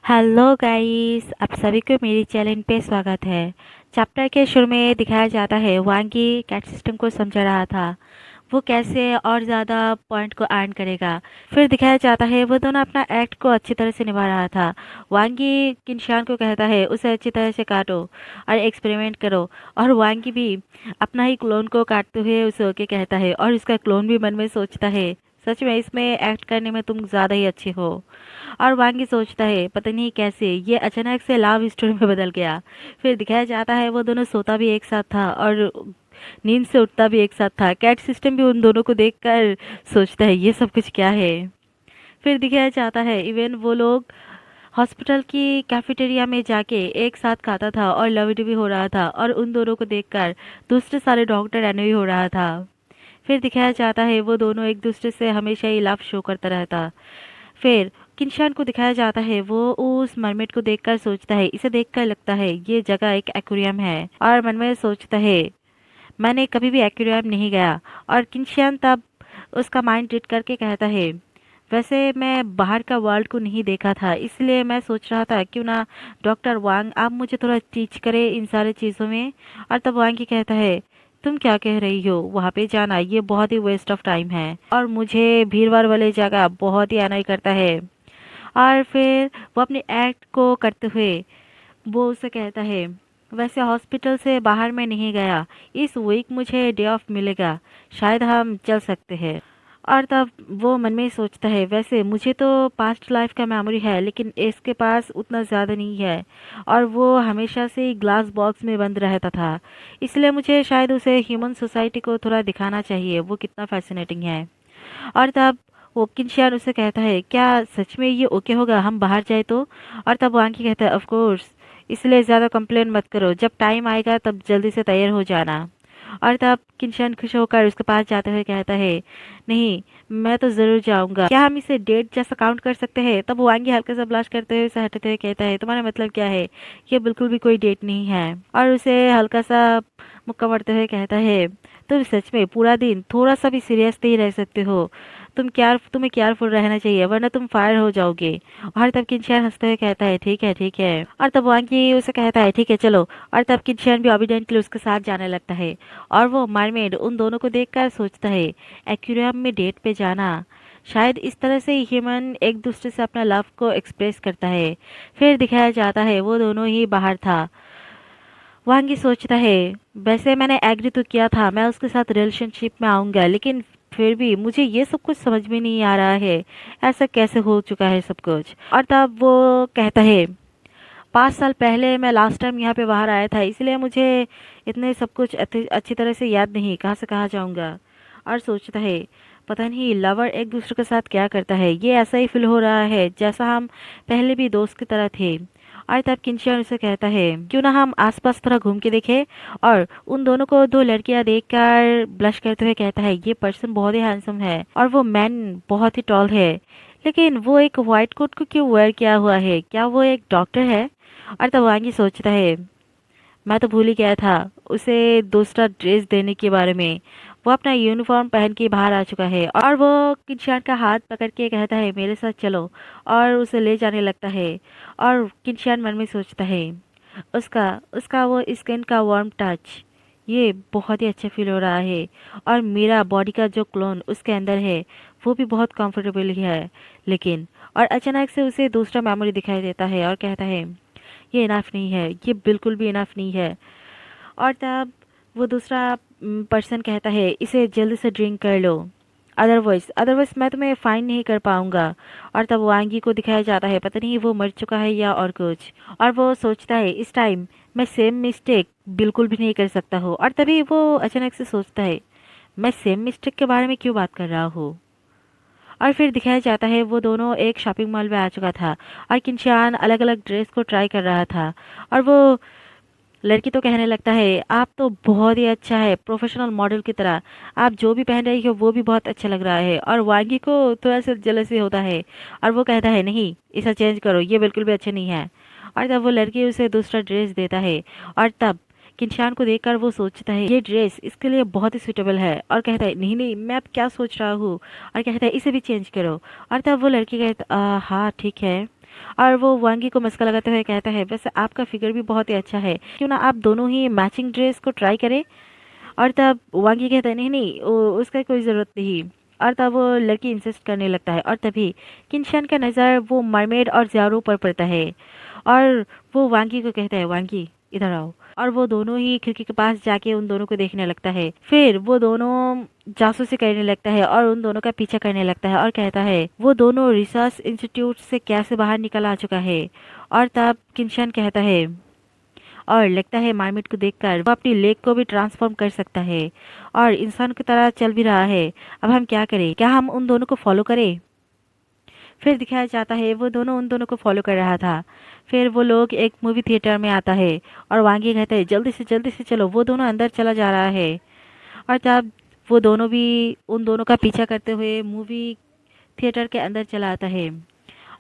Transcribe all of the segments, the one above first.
Hello guys, आप सभी को मेरी चैनल पे स्वागत है। चैप्टर के शुरू में दिखाया जाता है वांगी कैट सिस्टम को समझा रहा था, वो कैसे और ज़्यादा पॉइंट को अर्न करेगा। फिर दिखाया जाता है वो दोनों अपना एक्ट को अच्छी तरह से निभा रहा था। वांगी किनशान को कहता है उसे अच्छी तरह से काटो और एक्सपेरिमेंट करो, और वांगी भी अपना ही क्लोन को काटते हुए उसे ओके कहता है, और उसका क्लोन भी मन में सोचता है सच में इसमें एक्ट करने में तुम ज़्यादा ही अच्छे हो। और वांगी सोचता है पता नहीं कैसे ये अचानक से लव स्टोरी में बदल गया। फिर दिखाया जाता है वो दोनों सोता भी एक साथ था और नींद से उठता भी एक साथ था। कैट सिस्टम भी उन दोनों को देखकर सोचता है ये सब कुछ क्या है। फिर दिखाया जाता है इवन वो लोग हॉस्पिटल की कैफेटेरिया में जाके एक साथ खाता था और लव भी हो रहा था, और उन दोनों को देखकर दूसरे सारे डॉक्टर एनवी हो रहा था। फिर दिखाया जाता है वो दोनों एक दूसरे से हमेशा ही लव शो करता रहता। फिर किनशान को दिखाया जाता है वो उस मरमेड को देखकर सोचता है, इसे देखकर लगता है ये जगह एक एक्वेरियम है, और मन में सोचता है मैंने कभी भी एक्वेरियम नहीं गया। और किनशान तब उसका माइंड रीड करके कहता है वैसे मैं बाहर का वर्ल्ड को नहीं देखा था, इसलिए मैं सोच रहा था क्यों ना डॉक्टर वांग आप मुझे थोड़ा टीच करे इन सारे चीज़ों में। और तब वांग की कहता है तुम क्या कह रही हो, वहाँ पे जाना ये बहुत ही वेस्ट ऑफ टाइम है, और मुझे भीड़ भाड़ वाली जगह बहुत ही अनॉय करता है। और फिर वो अपने एक्ट को करते हुए वो उसे कहता है वैसे हॉस्पिटल से बाहर मैं नहीं गया, इस वीक मुझे डे ऑफ मिलेगा, शायद हम चल सकते हैं। और तब वो मन में सोचता है वैसे मुझे तो पास्ट लाइफ का मेमोरी है लेकिन इसके पास उतना ज़्यादा नहीं है, और वो हमेशा से ही ग्लास बॉक्स में बंद रहता था, इसलिए मुझे शायद उसे ह्यूमन सोसाइटी को थोड़ा दिखाना चाहिए वो कितना फैसिनेटिंग है। और तब वो किनशियान उसे कहता है क्या सच में ये ओके होगा हम बाहर जाए तो। और तब वांकी कहता है ऑफ कोर्स, इसलिए ज़्यादा कंप्लेन मत करो, जब टाइम आएगा तब जल्दी से तैयार हो जाना। और तब किनशियान खुश होकर उसके पास जाते हुए कहता है नहीं, मैं तो ज़रूर जाऊंगा, क्या हम इसे डेट जैसा काउंट कर सकते हैं। तब वांगी हल्का सा ब्लश करते हुए उसे हटाते हुए कहता है तुम्हारा मतलब क्या है, ये बिल्कुल भी कोई डेट नहीं है। और उसे हल्का सा मुक्का मारते हुए कहता है तुम सच में पूरा दिन थोड़ा सा भी सीरियस नहीं रह सकते हो, तुम्हें केयरफुल रहना चाहिए वरना तुम फायर हो जाओगे। और तब किनशियान हंसते हुए कहता है ठीक है ठीक है। और तब वांगी उसे कहता है ठीक है चलो। और तब किनशियान भी ऑबिडेंटली उसके साथ जाने लगता है, और वो मरमेड उन दोनों को देखकर सोचता है एक्वेरियम में डेट पे जाना, शायद इस तरह से ह्यूमन एक दूसरे से अपना लव को एक्सप्रेस करता है। फिर दिखाया जाता है वो दोनों ही बाहर था। वांगी सोचता है वैसे मैंने एग्री तो किया था मैं उसके साथ रिलेशनशिप में आऊंगा, लेकिन फिर भी मुझे ये सब कुछ समझ में नहीं आ रहा है, ऐसा कैसे हो चुका है सब कुछ। और तब वो कहता है 5 साल पहले मैं लास्ट टाइम यहाँ पे बाहर आया था, इसलिए मुझे इतने सब कुछ अच्छी तरह से याद नहीं, कहाँ से कहाँ जाऊंगा। और सोचता है पता नहीं लवर एक दूसरे के साथ क्या करता है, ये ऐसा ही फील हो रहा है जैसा हम पहले भी दोस्त की तरह थे। और तब किंशियन उसे कहता है क्यों ना हम आसपास थोड़ा घूम के देखें। और उन दोनों को दो लड़कियां देखकर ब्लश करते हुए कहता है ये पर्सन बहुत ही हैंडसम है और वो मैन बहुत ही टॉल है, लेकिन वो एक व्हाइट कोट को क्यों वेयर किया हुआ है, क्या वो एक डॉक्टर है। और तब वांगी सोचता है मैं तो भूल ही गया था उसे दूसरा ड्रेस देने के बारे में, वो अपना यूनिफॉर्म पहन के बाहर आ चुका है। और वो किंशान का हाथ पकड़ के कहता है मेरे साथ चलो, और उसे ले जाने लगता है। और किंशान मन में सोचता है उसका उसका वो स्किन का वार्म टच, ये बहुत ही अच्छा फील हो रहा है, और मेरा बॉडी का जो क्लोन उसके अंदर है वो भी बहुत कंफर्टेबल ही है। लेकिन और अचानक से उसे दूसरा मेमोरी दिखाई देता है और कहता है ये इनफ नहीं है, ये बिल्कुल भी इनफ नहीं है। और तब वो दूसरा पर्सन कहता है इसे जल्दी से ड्रिंक कर लो, अदरवाइज अदरवाइज मैं तुम्हें फाइन नहीं कर पाऊंगा। और तब वांगी को दिखाया जाता है पता नहीं वो मर चुका है या और कुछ, और वो सोचता है इस टाइम मैं सेम मिस्टेक बिल्कुल भी नहीं कर सकता हूँ। और तभी वो अचानक से सोचता है मैं सेम मिस्टेक के बारे में क्यों बात कर रहा हूँ। और फिर दिखाया जाता है वो दोनों एक शॉपिंग मॉल में आ चुका था, और किंशान अलग अलग ड्रेस को ट्राई कर रहा था। और वो लड़की तो कहने लगता है आप तो बहुत ही अच्छा है प्रोफेशनल मॉडल की तरह, आप जो भी पहन रही हो वो भी बहुत अच्छा लग रहा है। और वांगी को थोड़ा सा जेलसी होता है, और वो कहता है नहीं इसे चेंज करो ये बिल्कुल भी अच्छा नहीं है। और तब वो लड़की उसे दूसरा ड्रेस देता है, और तब किंशान को देखकर वो सोचता है ये ड्रेस इसके लिए बहुत ही सुटेबल है, और कहता है नहीं नहीं मैं अब क्या सोच रहा हूँ, और कहता है इसे भी चेंज करो। और तब वो लड़की कहता हाँ ठीक है। और वो वांगी को मस्का लगाते हुए कहता है, वैसे आपका फिगर भी बहुत ही अच्छा है, क्यों ना आप दोनों ही मैचिंग ड्रेस को ट्राई करें। और तब वांगी कहता है, नहीं नहीं, उसका कोई ज़रूरत नहीं। और तब वो लड़की इंसिस्ट करने लगता है, और तभी किंशन का नज़र वो मरमेड और ज़्यारू पर पड़ता है। और वो वांगी को कहता है, वांगी इधर आओ। और वो दोनों ही खिड़की के पास जाके उन दोनों को देखने लगता है। फिर वो दोनों जासूसी करने लगता है और उन दोनों का पीछा करने लगता है और कहता है वो दोनों रिसर्च इंस्टीट्यूट से कैसे बाहर निकल आ चुका है। और तब किंशन कहता है, और लगता है मार्मिट को देखकर वो अपनी लेग को भी ट्रांसफॉर्म कर सकता है और इंसान की तरह चल भी रहा है। अब हम क्या करें, क्या हम उन दोनों को फॉलो करें। फिर दिखाया जाता है वो दोनों उन दोनों को फॉलो कर रहा था। फिर वो लोग एक मूवी थिएटर में आता है और वांगी कहते हैं, जल्दी से चलो। वो दोनों अंदर चला जा रहा है। और तब वो दोनों भी उन दोनों का पीछा करते हुए मूवी थिएटर के अंदर चला आता है।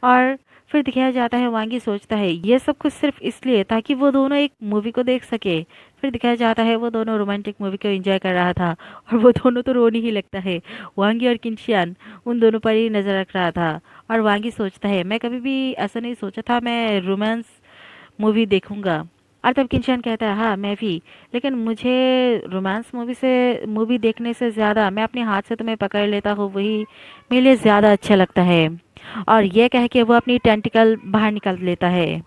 और फिर दिखाया जाता है वांगी सोचता है ये सब कुछ सिर्फ इसलिए ताकि वो दोनों एक मूवी को देख सके। फिर दिखाया जाता है वो दोनों रोमांटिक मूवी को एंजॉय कर रहा था और वो दोनों तो रोने ही लगता है। वांगी और किंशियन उन दोनों पर ही नजर रख रहा था। और वांगी सोचता है, मैं कभी भी ऐसा नहीं सोचा था मैं रोमांस मूवी देखूंगा। और तब किंशन कहता है, हाँ मैं भी, लेकिन मुझे रोमांस मूवी देखने से ज़्यादा मैं अपने हाथ से तुम्हें पकड़ लेता हूँ वही मेरे लिए ज़्यादा अच्छा लगता है। और ये कह के वो अपनी टेंटिकल बाहर निकाल लेता है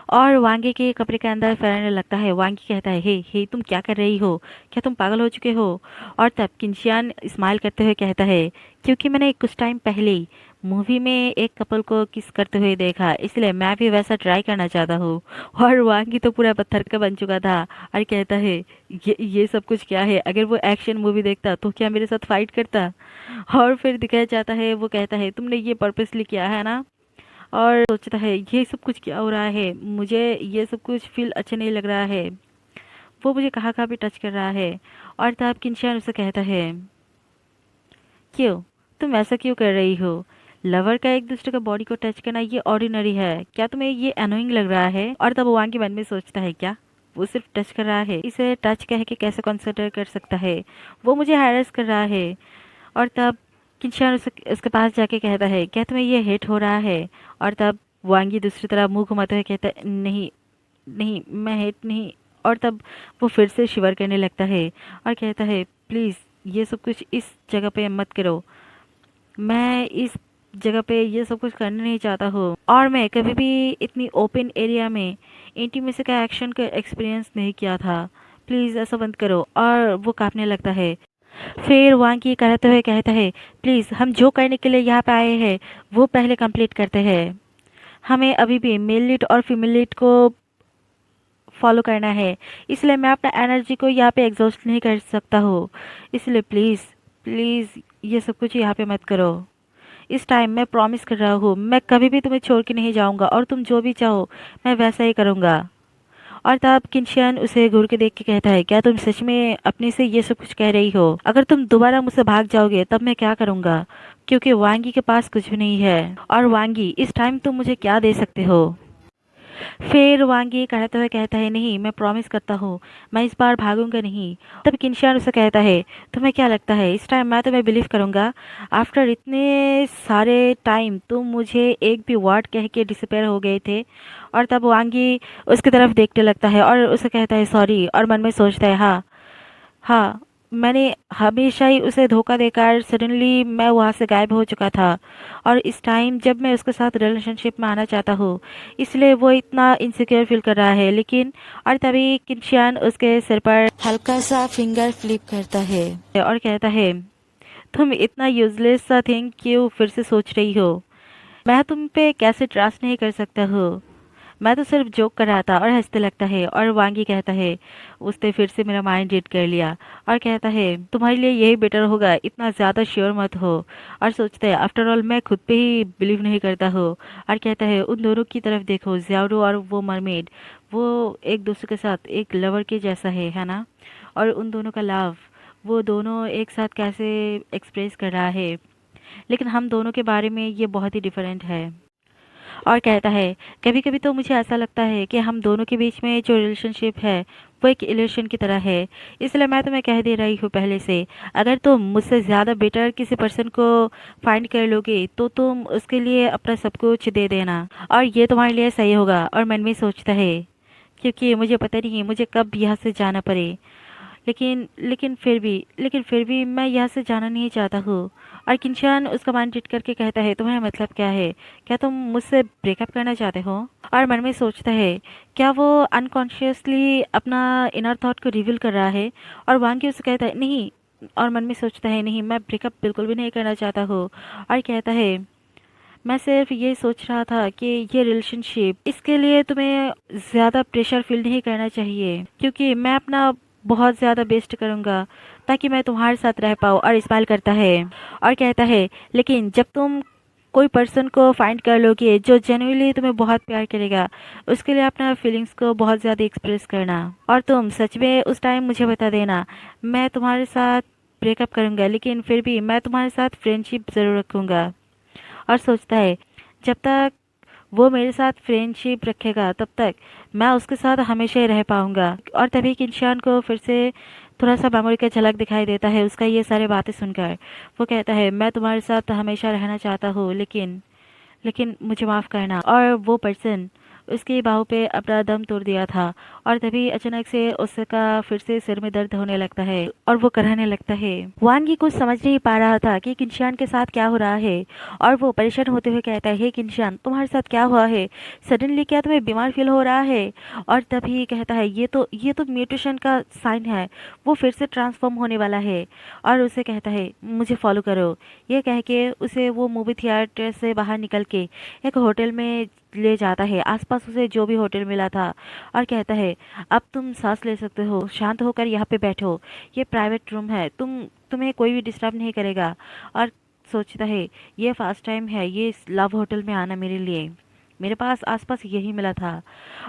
और वांगी के कपड़े के अंदर फैलने लगता है। वांगी कहता है, हे हे तुम क्या कर रही हो, क्या तुम पागल हो चुके हो। और तब किंशियन स्माइल करते हुए कहता है, क्योंकि मैंने कुछ टाइम पहले ही मूवी में एक कपल को किस करते हुए देखा, इसलिए मैं भी वैसा ट्राई करना चाहता हूँ। और वांगी तो पूरा पत्थर का बन चुका था और कहता है, ये सब कुछ क्या है, अगर वो एक्शन मूवी देखता तो क्या मेरे साथ फाइट करता। और फिर दिखाया जाता है वो कहता है, तुमने ये पर्पसली किया है ना। और सोचता है ये सब कुछ क्या हो रहा है, मुझे ये सब कुछ फील अच्छा नहीं लग रहा है। वो मुझे कहाँ कहाँ भी टच कर रहा है। और तब किंशन उसे कहता है, क्यों, तुम ऐसा क्यों कर रही हो। लवर का एक दूसरे का बॉडी को टच करना ये ऑर्डिनरी है, क्या तुम्हें ये अनोइंग लग रहा है। और तब वांग के मन में सोचता है, क्या वो सिर्फ टच कर रहा है, इसे टच कह के कैसे कंसिडर कर सकता है, वो मुझे हैरेस कर रहा है। और तब किंशन उसके पास जाके कहता है, क्या तुम्हें ये हिट हो रहा है। और तब वांगी दूसरी तरफ मुंह घुमाते हुए कहता है, नहीं नहीं मैं हिट नहीं। और तब वो फिर से शिवर करने लगता है और कहता है, प्लीज़ ये सब कुछ इस जगह पे मत करो, मैं इस जगह पे ये सब कुछ करना नहीं चाहता हूँ और मैं कभी भी इतनी ओपन एरिया में इंटीमेसी का एक्शन का एक्सपीरियंस नहीं किया था, प्लीज़ ऐसा बंद करो। और वो कांपने लगता है। फिर वांग ये करते हुए कहता है, प्लीज़ हम जो करने के लिए यहाँ पे आए हैं वो पहले कंप्लीट करते हैं, हमें अभी भी मेल लीड और फीमेल लीड को फॉलो करना है, इसलिए मैं अपना एनर्जी को यहाँ पे एग्जॉस्ट नहीं कर सकता हूँ, इसलिए प्लीज़ प्लीज़ ये सब कुछ यहाँ पे मत करो। इस टाइम मैं प्रॉमिस कर रहा हूँ मैं कभी भी तुम्हें छोड़ के नहीं जाऊँगा और तुम जो भी चाहो मैं वैसा ही करूँगा। और तब किंशन उसे घूर के देख के कहता है, क्या तुम सच में अपने से ये सब कुछ कह रही हो, अगर तुम दोबारा मुझसे भाग जाओगे तब मैं क्या करूँगा, क्योंकि वांगी के पास कुछ भी नहीं है। और वांगी इस टाइम तुम मुझे क्या दे सकते हो। फिर वांगी कहते हुए कहता है, नहीं मैं प्रॉमिस करता हूँ मैं इस बार भागूंगा नहीं। तब किंशान उसे कहता है, तुम्हें क्या लगता है इस टाइम मैं तुम्हें बिलीव करूंगा, आफ्टर इतने सारे टाइम तुम मुझे एक भी वर्ड कह के डिसअपेयर हो गए थे। और तब वांगी उसकी तरफ देखने लगता है और उसे कहता है सॉरी, और मन में सोचता है, हाँ हाँ मैंने हमेशा ही उसे धोखा देकर सडनली मैं वहाँ से गायब हो चुका था और इस टाइम जब मैं उसके साथ रिलेशनशिप में आना चाहता हूँ इसलिए वो इतना इनसिक्योर फील कर रहा है। लेकिन और तभी किंशियन उसके सिर पर हल्का सा फिंगर फ्लिप करता है और कहता है, तुम इतना यूजलेस सा थिंग क्यों फिर से सोच रही हो, मैं तुम पे कैसे ट्रस्ट नहीं कर सकता हूँ, मैं तो सिर्फ जोक कर रहा था। और हंसते लगता है और वांगी कहता है, उसने फिर से मेरा माइंड रीड कर लिया और कहता है तुम्हारे लिए यही बेटर होगा, इतना ज़्यादा श्योर मत हो। और सोचता है आफ्टर ऑल मैं खुद पे ही बिलीव नहीं करता हूँ। और कहता है उन दोनों की तरफ देखो, ज़्यारू और वो मरमेड, वो एक दूसरे के साथ एक लवर के जैसा है ना। और उन दोनों का लव वो दोनों एक साथ कैसे एक्सप्रेस कर रहा है, लेकिन हम दोनों के बारे में ये बहुत ही डिफरेंट है। और कहता है, कभी कभी तो मुझे ऐसा लगता है कि हम दोनों के बीच में जो रिलेशनशिप है वो एक इल्यूशन की तरह है। इसलिए मैं तुम्हें कह दे रही हूँ पहले से, अगर तुम मुझसे ज़्यादा बेटर किसी पर्सन को फाइंड कर लोगे तो तुम उसके लिए अपना सब कुछ दे देना, और ये तुम्हारे लिए सही होगा। और मन में सोचता है, क्योंकि मुझे पता नहीं मुझे कब यहाँ से जाना पड़े, लेकिन फिर भी मैं यहाँ से जाना नहीं चाहता हूँ। और किंचन उसका मान टिट करके कहता है, तुम्हारा मतलब क्या है? क्या तुम मुझसे ब्रेकअप करना चाहते हो? और मन में सोचता है, क्या वो अनकॉन्शियसली अपना इनर थॉट को रिवील कर रहा है? और वांगी उससे कहता है नहीं। और मन में सोचता है, नहीं, मैं ब्रेकअप बिल्कुल भी नहीं करना चाहता हूँ। और कहता है, मैं सिर्फ ये सोच रहा था कि ये रिलेशनशिप, इसके लिए तुम्हें ज़्यादा प्रेशर फील नहीं करना चाहिए, क्योंकि मैं अपना बहुत ज़्यादा बेस्ट करूँगा ताकि मैं तुम्हारे साथ रह पाऊँ। और स्माइल करता है और कहता है, लेकिन जब तुम कोई पर्सन को फाइंड कर लोगे जो जेन्युइनली तुम्हें बहुत प्यार करेगा, उसके लिए अपना फीलिंग्स को बहुत ज़्यादा एक्सप्रेस करना। और तुम सच में उस टाइम मुझे बता देना। मैं तुम्हारे साथ ब्रेकअप करूँगा, लेकिन फिर भी मैं तुम्हारे साथ फ्रेंडशिप ज़रूर रखूँगा। और सोचता है, जब तक वो मेरे साथ फ्रेंडशिप रखेगा तब तक मैं उसके साथ हमेशा ही रह पाऊंगा। और तभी किंशान को फिर से थोड़ा सा मेमोरी का झलक दिखाई देता है उसका ये सारी बातें सुनकर। वो कहता है, मैं तुम्हारे साथ हमेशा रहना चाहता हूँ, लेकिन लेकिन मुझे माफ़ करना। और वो पर्सन उसकी बाहों पे अपना दम तोड़ दिया था। और तभी अचानक से उसका फिर से सिर में दर्द होने लगता है और वो कराने लगता है। वांगी कुछ समझ नहीं पा रहा था कि किंशान के साथ क्या हो रहा है, और वो परेशान होते हुए कहता है, हे किंशान, तुम्हारे साथ क्या हुआ है? सडनली क्या तुम्हें बीमार फील हो रहा है? और तभी कहता है, ये तो म्यूटेशन का साइन है, वो फिर से ट्रांसफॉर्म होने वाला है। और उसे कहता है, मुझे फॉलो करो। ये कह के उसे वो मूवी थिएटर से बाहर निकल के एक होटल में ले जाता है, आसपास उसे जो भी होटल मिला था। और कहता है, अब तुम सांस ले सकते हो, शांत होकर यहाँ पे बैठो, ये प्राइवेट रूम है, तुम्हें कोई भी डिस्टर्ब नहीं करेगा। और सोचता है, ये फर्स्ट टाइम है ये लव होटल में आना मेरे लिए, मेरे पास आसपास यही मिला था।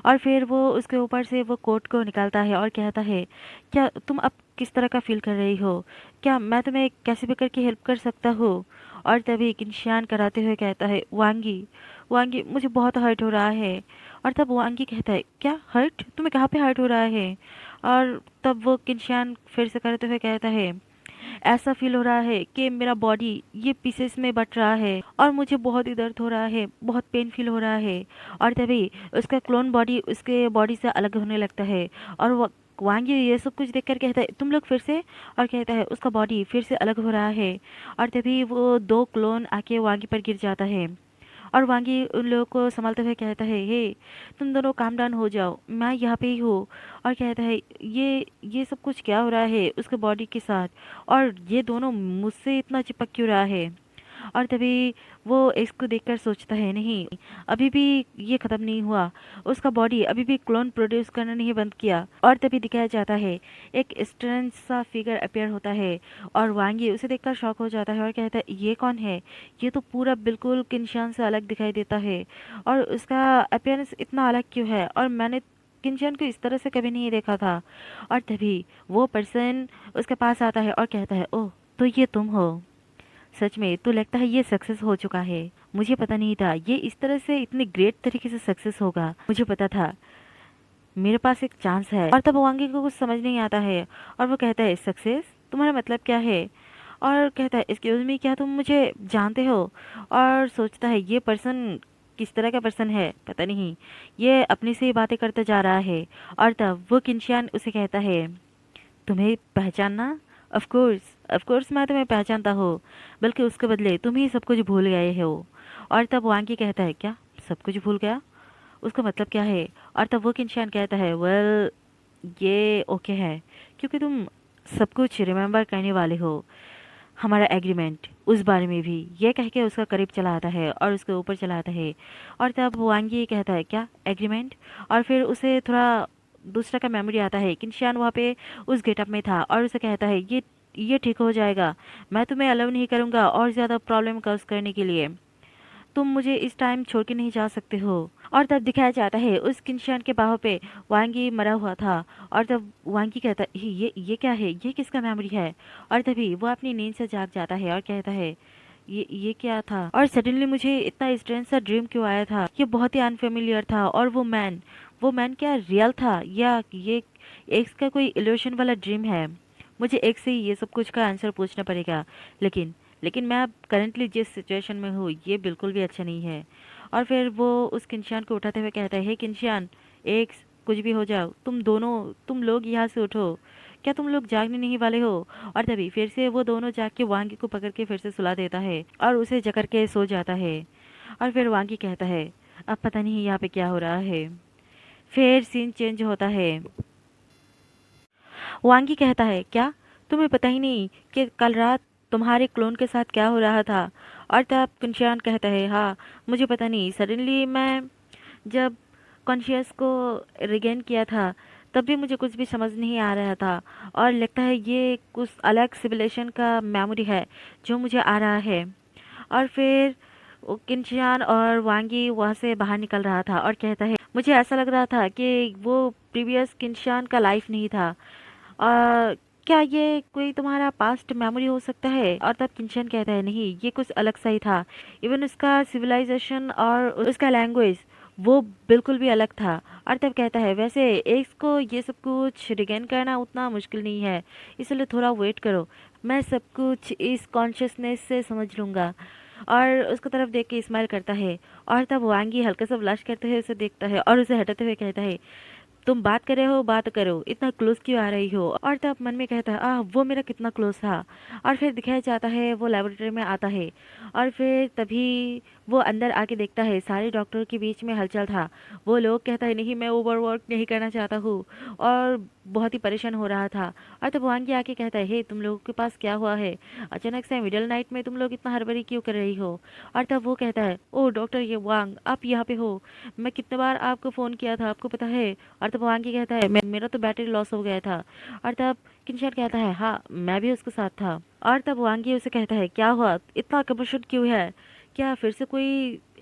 और फिर वो उसके ऊपर से वो कोट को निकालता है और कहता है, क्या तुम अब किस तरह का फील कर रही हो? क्या मैं तुम्हें कैसे भी करके हेल्प कर सकता हूँ? और तभी किंशान कराते हुए कहता है, वांगी, वांगी, मुझे बहुत हर्ट हो रहा है। और तब वांगी कहता है, क्या हर्ट? तुम्हें कहाँ पे हर्ट हो रहा है? और तब वो किंशान फिर से करते हुए कहता है, ऐसा फील हो रहा है कि मेरा बॉडी ये पीसेस में बट रहा है और मुझे बहुत ही दर्द हो रहा है, बहुत पेन फील हो रहा है। और तभी उसका क्लोन बॉडी उसके बॉडी से अलग होने लगता है। और वो वांगी ये सब कुछ देखकर कहता है, तुम लोग फिर से? और कहता है, उसका बॉडी फिर से अलग हो रहा है। और तभी वो दो क्लोन आके वांगी पर गिर जाता है। और वांगी उन लोगों को संभालते हुए कहता है, हे, तुम दोनों काम डाउन हो जाओ, मैं यहाँ पे ही हूँ। और कहता है, ये सब कुछ क्या हो रहा है उसके बॉडी के साथ, और ये दोनों मुझसे इतना चिपक क्यों रहा है? और तभी वो इसको देखकर सोचता है, नहीं, अभी भी ये खत्म नहीं हुआ, उसका बॉडी अभी भी क्लोन प्रोड्यूस करना नहीं बंद किया। और तभी दिखाया जाता है, एक स्ट्रेंज सा फिगर अपीयर होता है। और वांगी उसे देखकर शॉक हो जाता है और कहता है, ये कौन है? ये तो पूरा बिल्कुल किंशान से अलग दिखाई देता है, और उसका अपीयरेंस इतना अलग क्यों है? और मैंने किंचन को इस तरह से कभी नहीं देखा था। और तभी वो पर्सन उसके पास आता है और कहता है, ओह, तो ये तुम हो? सच में तो लगता है ये सक्सेस हो चुका है। मुझे पता नहीं था ये इस तरह से इतनी ग्रेट तरीके से सक्सेस होगा। मुझे पता था मेरे पास एक चांस है। और तब वांगी को कुछ समझ नहीं आता है और वो कहता है, सक्सेस? तुम्हारा मतलब क्या है? और कहता है, एक्सक्यूज मी, क्या तुम मुझे जानते हो? और सोचता है, ये पर्सन किस तरह का पर्सन है पता नहीं, ये अपनी से ही बातें करता जा रहा है। और तब वो किंशियान उसे कहता है, तुम्हें पहचानना? ऑफ कोर्स, ऑफ कोर्स मैं तुम्हें पहचानता हूँ, बल्कि उसके बदले तुम ही सब कुछ भूल गए हो। और तब वांगी कहता है, क्या सब कुछ भूल गया? उसका मतलब क्या है? और तब वो किंशान कहता है, वेल, ये ओके है, क्योंकि तुम सब कुछ रिमेम्बर करने वाले हो, हमारा एग्रीमेंट उस बारे में भी। ये कह के उसका करीब चला आता है और उसके ऊपर चला आता है। और तब वांगी कहता है, क्या एग्रीमेंट? और फिर उसे थोड़ा दूसरा का मेमोरी आता है, किंशान वहाँ पे उस गेटअप में था और उसे कहता है, ये ठीक हो जाएगा, मैं तुम्हें अलाउ नहीं करूँगा और ज़्यादा प्रॉब्लम कॉज करने के लिए, तुम मुझे इस टाइम छोड़ के नहीं जा सकते हो। और तब दिखाया जाता है उस किंशान के बाहों पे वांगी मरा हुआ था। और तब वांगी कहता है, ये क्या है, ये किसका मेमोरी है? और तभी वो अपनी नींद से जाग जाता है और कहता है, ये क्या था? और सडनली मुझे इतना स्ट्रेंज सा ड्रीम क्यों आया था? ये बहुत ही अनफेमिलियर था। और वो मैन क्या रियल था, या ये एक्स का कोई इल्यूशन वाला ड्रीम है। मुझे एक्स से ही ये सब कुछ का आंसर पूछना पड़ेगा। लेकिन लेकिन मैं अब करंटली जिस सिचुएशन में हूँ ये बिल्कुल भी अच्छा नहीं है। और फिर वो उस किंशान को उठाते हुए कहता है, हे किंशान, एक्स, कुछ भी हो जाओ, तुम लोग यहाँ से उठो। क्या तुम लोग जागने नहीं वाले हो? और तभी फिर से वो दोनों जाग के वांगी को पकड़ के फिर से सुला देता है और उसे जकड़ के सो जाता है। और फिर वांगी कहता है, अब पता नहीं यहाँ पे क्या हो रहा है। फिर सीन चेंज होता है। वांगी कहता है, क्या तुम्हें पता ही नहीं कि कल रात तुम्हारे क्लोन के साथ क्या हो रहा था? और तब कुंशियान कहता है, हाँ, मुझे पता नहीं, सडनली मैं जब कॉन्शियस को रिगेन किया था तब भी मुझे कुछ भी समझ नहीं आ रहा था, और लगता है ये कुछ अलग सिविलाइजेशन का मेमोरी है जो मुझे आ रहा है। और फिर किंशियान और वांगी वहाँ से बाहर निकल रहा था और कहता है, मुझे ऐसा लग रहा था कि वो प्रीवियस किंशियान का लाइफ नहीं था। क्या ये कोई तुम्हारा पास्ट मेमोरी हो सकता है? और तब किंशन कहता है, नहीं, ये कुछ अलग सा ही था। इवन उसका सिविलाइजेशन और उसका लैंग्वेज वो बिल्कुल भी अलग था। और तब कहता है, वैसे एक को ये सब कुछ रिगेन करना उतना मुश्किल नहीं है, इसलिए थोड़ा वेट करो, मैं सब कुछ इस कॉन्शियसनेस से समझ लूँगा। और उसको तरफ देख के स्माइल करता है। और तब वांगी हल्का सा ब्लश करते हुए उसे देखता है और उसे हटाते हुए कहता है, तुम बात कर रहे हो, बात करो, इतना क्लोज क्यों आ रही हो? और तब मन में कहता है, वो मेरा कितना क्लोज था। और फिर दिखाया जाता है वो लेबोरेटरी में आता है। और फिर तभी वो अंदर आके देखता है सारे डॉक्टर के बीच में हलचल था। वो लोग कहता है, नहीं, मैं ओवरवर्क नहीं करना चाहता हूँ, और बहुत ही परेशान हो रहा था। और तब वांगी आके कहता है, हे, तुम लोगों के पास क्या हुआ है? अचानक से मिडिल नाइट में तुम लोग इतना हड़बड़ी क्यों कर रही हो? और तब वो कहता है, ओह डॉक्टर ये वांग, आप यहाँ पे हो, मैं कितने बार आपको फ़ोन किया था, आपको पता है? और तब वांगी कहता है, मेरा तो बैटरी लॉस हो गया था। और तब किंशर कहता है, हाँ, मैं भी उसके साथ था। और तब वांगी उसे कहता है, क्या हुआ, इतना कन्फ्यूजन क्यों है? क्या फिर से कोई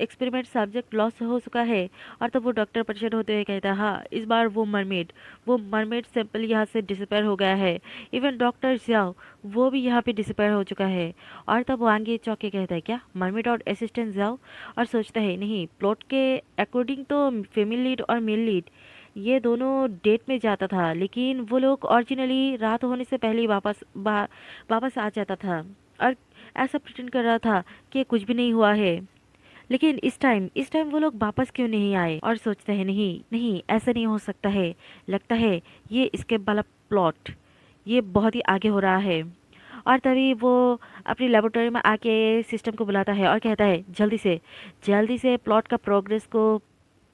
एक्सपेरिमेंट सब्जेक्ट लॉस हो चुका है? और तब वो डॉक्टर परेशान होते हुए कहता है, हाँ, इस बार वो मरमेड सैंपल यहाँ से डिसअपेयर हो गया है। इवन डॉक्टर जियाओ वो भी यहाँ पे डिसअपेयर हो चुका है। और तब वांगी चौंक के कहता है, क्या मरमेड और असिस्टेंट जियाओ? और सोचता है, नहीं, प्लॉट के अकॉर्डिंग तो फीमेल लीड और मेल लीड ये दोनों डेट में जाता था, लेकिन वो लोग ओरिजिनली रात होने से पहले ही वापस आ जाता था और ऐसा प्रिटेंड कर रहा था कि कुछ भी नहीं हुआ है। लेकिन इस टाइम वो लोग वापस क्यों नहीं आए? और सोचते हैं, नहीं नहीं, ऐसा नहीं हो सकता है, लगता है ये इसके वाला प्लॉट ये बहुत ही आगे हो रहा है। और तभी वो अपनी लेबोरेटरी में आके सिस्टम को बुलाता है और कहता है, जल्दी से प्लॉट का प्रोग्रेस को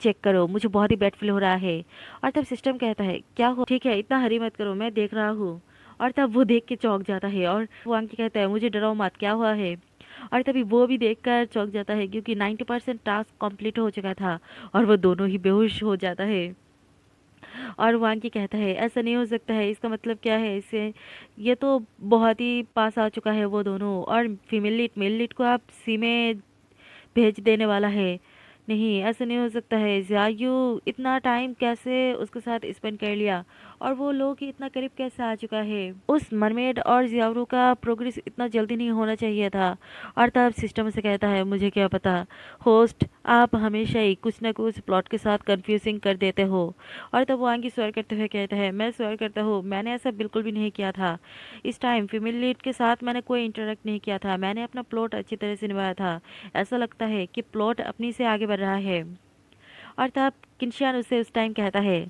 चेक करो, मुझे बहुत ही बैड फील हो रहा है। और तब सिस्टम कहता है, क्या हो, ठीक है, इतना हरी मत करो, मैं देख रहा हूँ। और तब वो देख के चौंक जाता है और वो अंकी कहता है, मुझे डराओ मत, क्या हुआ है? और तभी वो भी देखकर चौंक जाता है क्योंकि 90% टास्क कंप्लीट हो चुका था और वो दोनों ही बेहोश हो जाता है। और वांकी कहता है, ऐसा नहीं हो सकता है, इसका मतलब क्या है? इसे ये तो बहुत ही पास आ चुका है वो दोनों, और फीमेल लीड मेल लीड को आप सी में भेज देने वाला है। नहीं, ऐसा नहीं हो सकता है, ज़ियायू इतना टाइम कैसे उसके साथ स्पेंड कर लिया, और वो लोग ही इतना करीब कैसे आ चुका है? उस मरमेड और ज़ियारू का प्रोग्रेस इतना जल्दी नहीं होना चाहिए था। और तब सिस्टम से कहता है, मुझे क्या पता, होस्ट, आप हमेशा ही कुछ ना कुछ प्लॉट के साथ कंफ्यूजिंग कर देते हो। और तब वो आगे स्वेयर करते हुए कहता है, मैं स्वेयर करता हूँ, मैंने ऐसा बिल्कुल भी नहीं किया था। इस टाइम फीमेल लीड के साथ मैंने कोई इंटरेक्ट नहीं किया था, मैंने अपना प्लॉट अच्छी तरह से निभाया था। ऐसा लगता है कि प्लॉट अपनी से आगे बढ़ रहा है। और तब किंशियान उसे उस टाइम कहता है,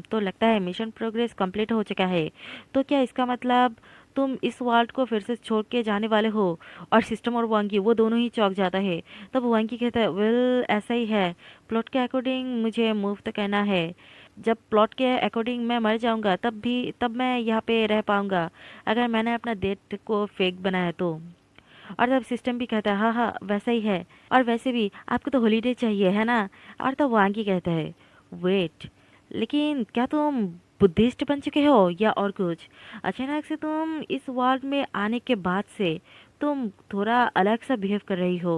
तो लगता है मिशन प्रोग्रेस कंप्लीट हो चुका है, तो क्या इसका मतलब तुम इस वर्ल्ड को फिर से छोड़ के जाने वाले हो? और सिस्टम और वांगी वो दोनों ही चौंक जाता है। तब वांगी कहता है, वेल, ऐसा ही है, प्लॉट के अकॉर्डिंग मुझे मूव तो करना है। जब प्लॉट के अकॉर्डिंग मैं मर जाऊंगा तब मैं यहाँ पे रह पाऊंगा, अगर मैंने अपना डेट को फेक बनाया तो। और तब सिस्टम भी कहता है, हाँ हाँ, वैसा ही है, और वैसे भी आपको तो हॉलीडे चाहिए है ना? और तब वांगी कहता है, वेट, लेकिन क्या तुम बुद्धिस्ट बन चुके हो या और कुछ? अचानक से तुम इस वर्ल्ड में आने के बाद से तुम थोड़ा अलग सा बिहेव कर रही हो,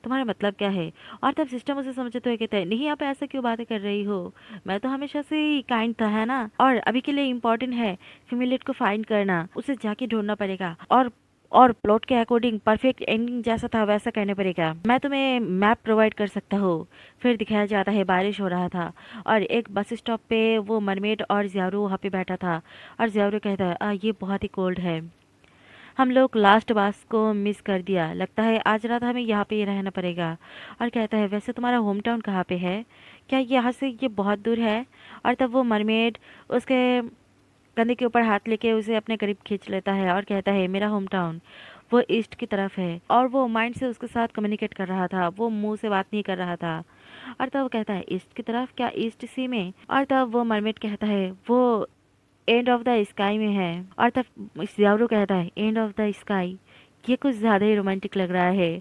तुम्हारा मतलब क्या है? और तब सिस्टम उसे समझते हुए कहता है, नहीं, आप ऐसा क्यों बातें कर रही हो, मैं तो हमेशा से ही काइंड था, है ना? और अभी के लिए इम्पोर्टेंट है फीमेल लीड को फाइंड करना, उसे जाके ढूंढना पड़ेगा, और और प्लॉट के अकॉर्डिंग परफेक्ट एंडिंग जैसा था वैसा करने पड़ेगा। मैं तुम्हें मैप प्रोवाइड कर सकता हूँ। फिर दिखाया जाता है बारिश हो रहा था और एक बस स्टॉप पे वो मरमेड और ज़्यारू वहाँ पे बैठा था। और ज़्यारू कहता है ये बहुत ही कोल्ड है, हम लोग लास्ट बस को मिस कर दिया, लगता है आज रात हमें यहाँ पे ही रहना पड़ेगा। और कहता है वैसे तुम्हारा होम टाउन कहाँ पे है, क्या यहाँ से ये बहुत दूर है? और तब वो मरमेड उसके कंधे के ऊपर हाथ लेके उसे अपने करीब खींच लेता है और कहता है मेरा होम टाउन वो ईस्ट की तरफ है। और वो माइंड से उसके साथ कम्युनिकेट कर रहा था, वो मुंह से बात नहीं कर रहा था। और तब वो कहता है ईस्ट की तरफ, क्या ईस्ट सी में? और तब वो मरमेड कहता है वो एंड ऑफ द स्काई में है। और तब ज़्यारू कहता है एंड ऑफ द स्काई, ये कुछ ज़्यादा ही रोमांटिक लग रहा है।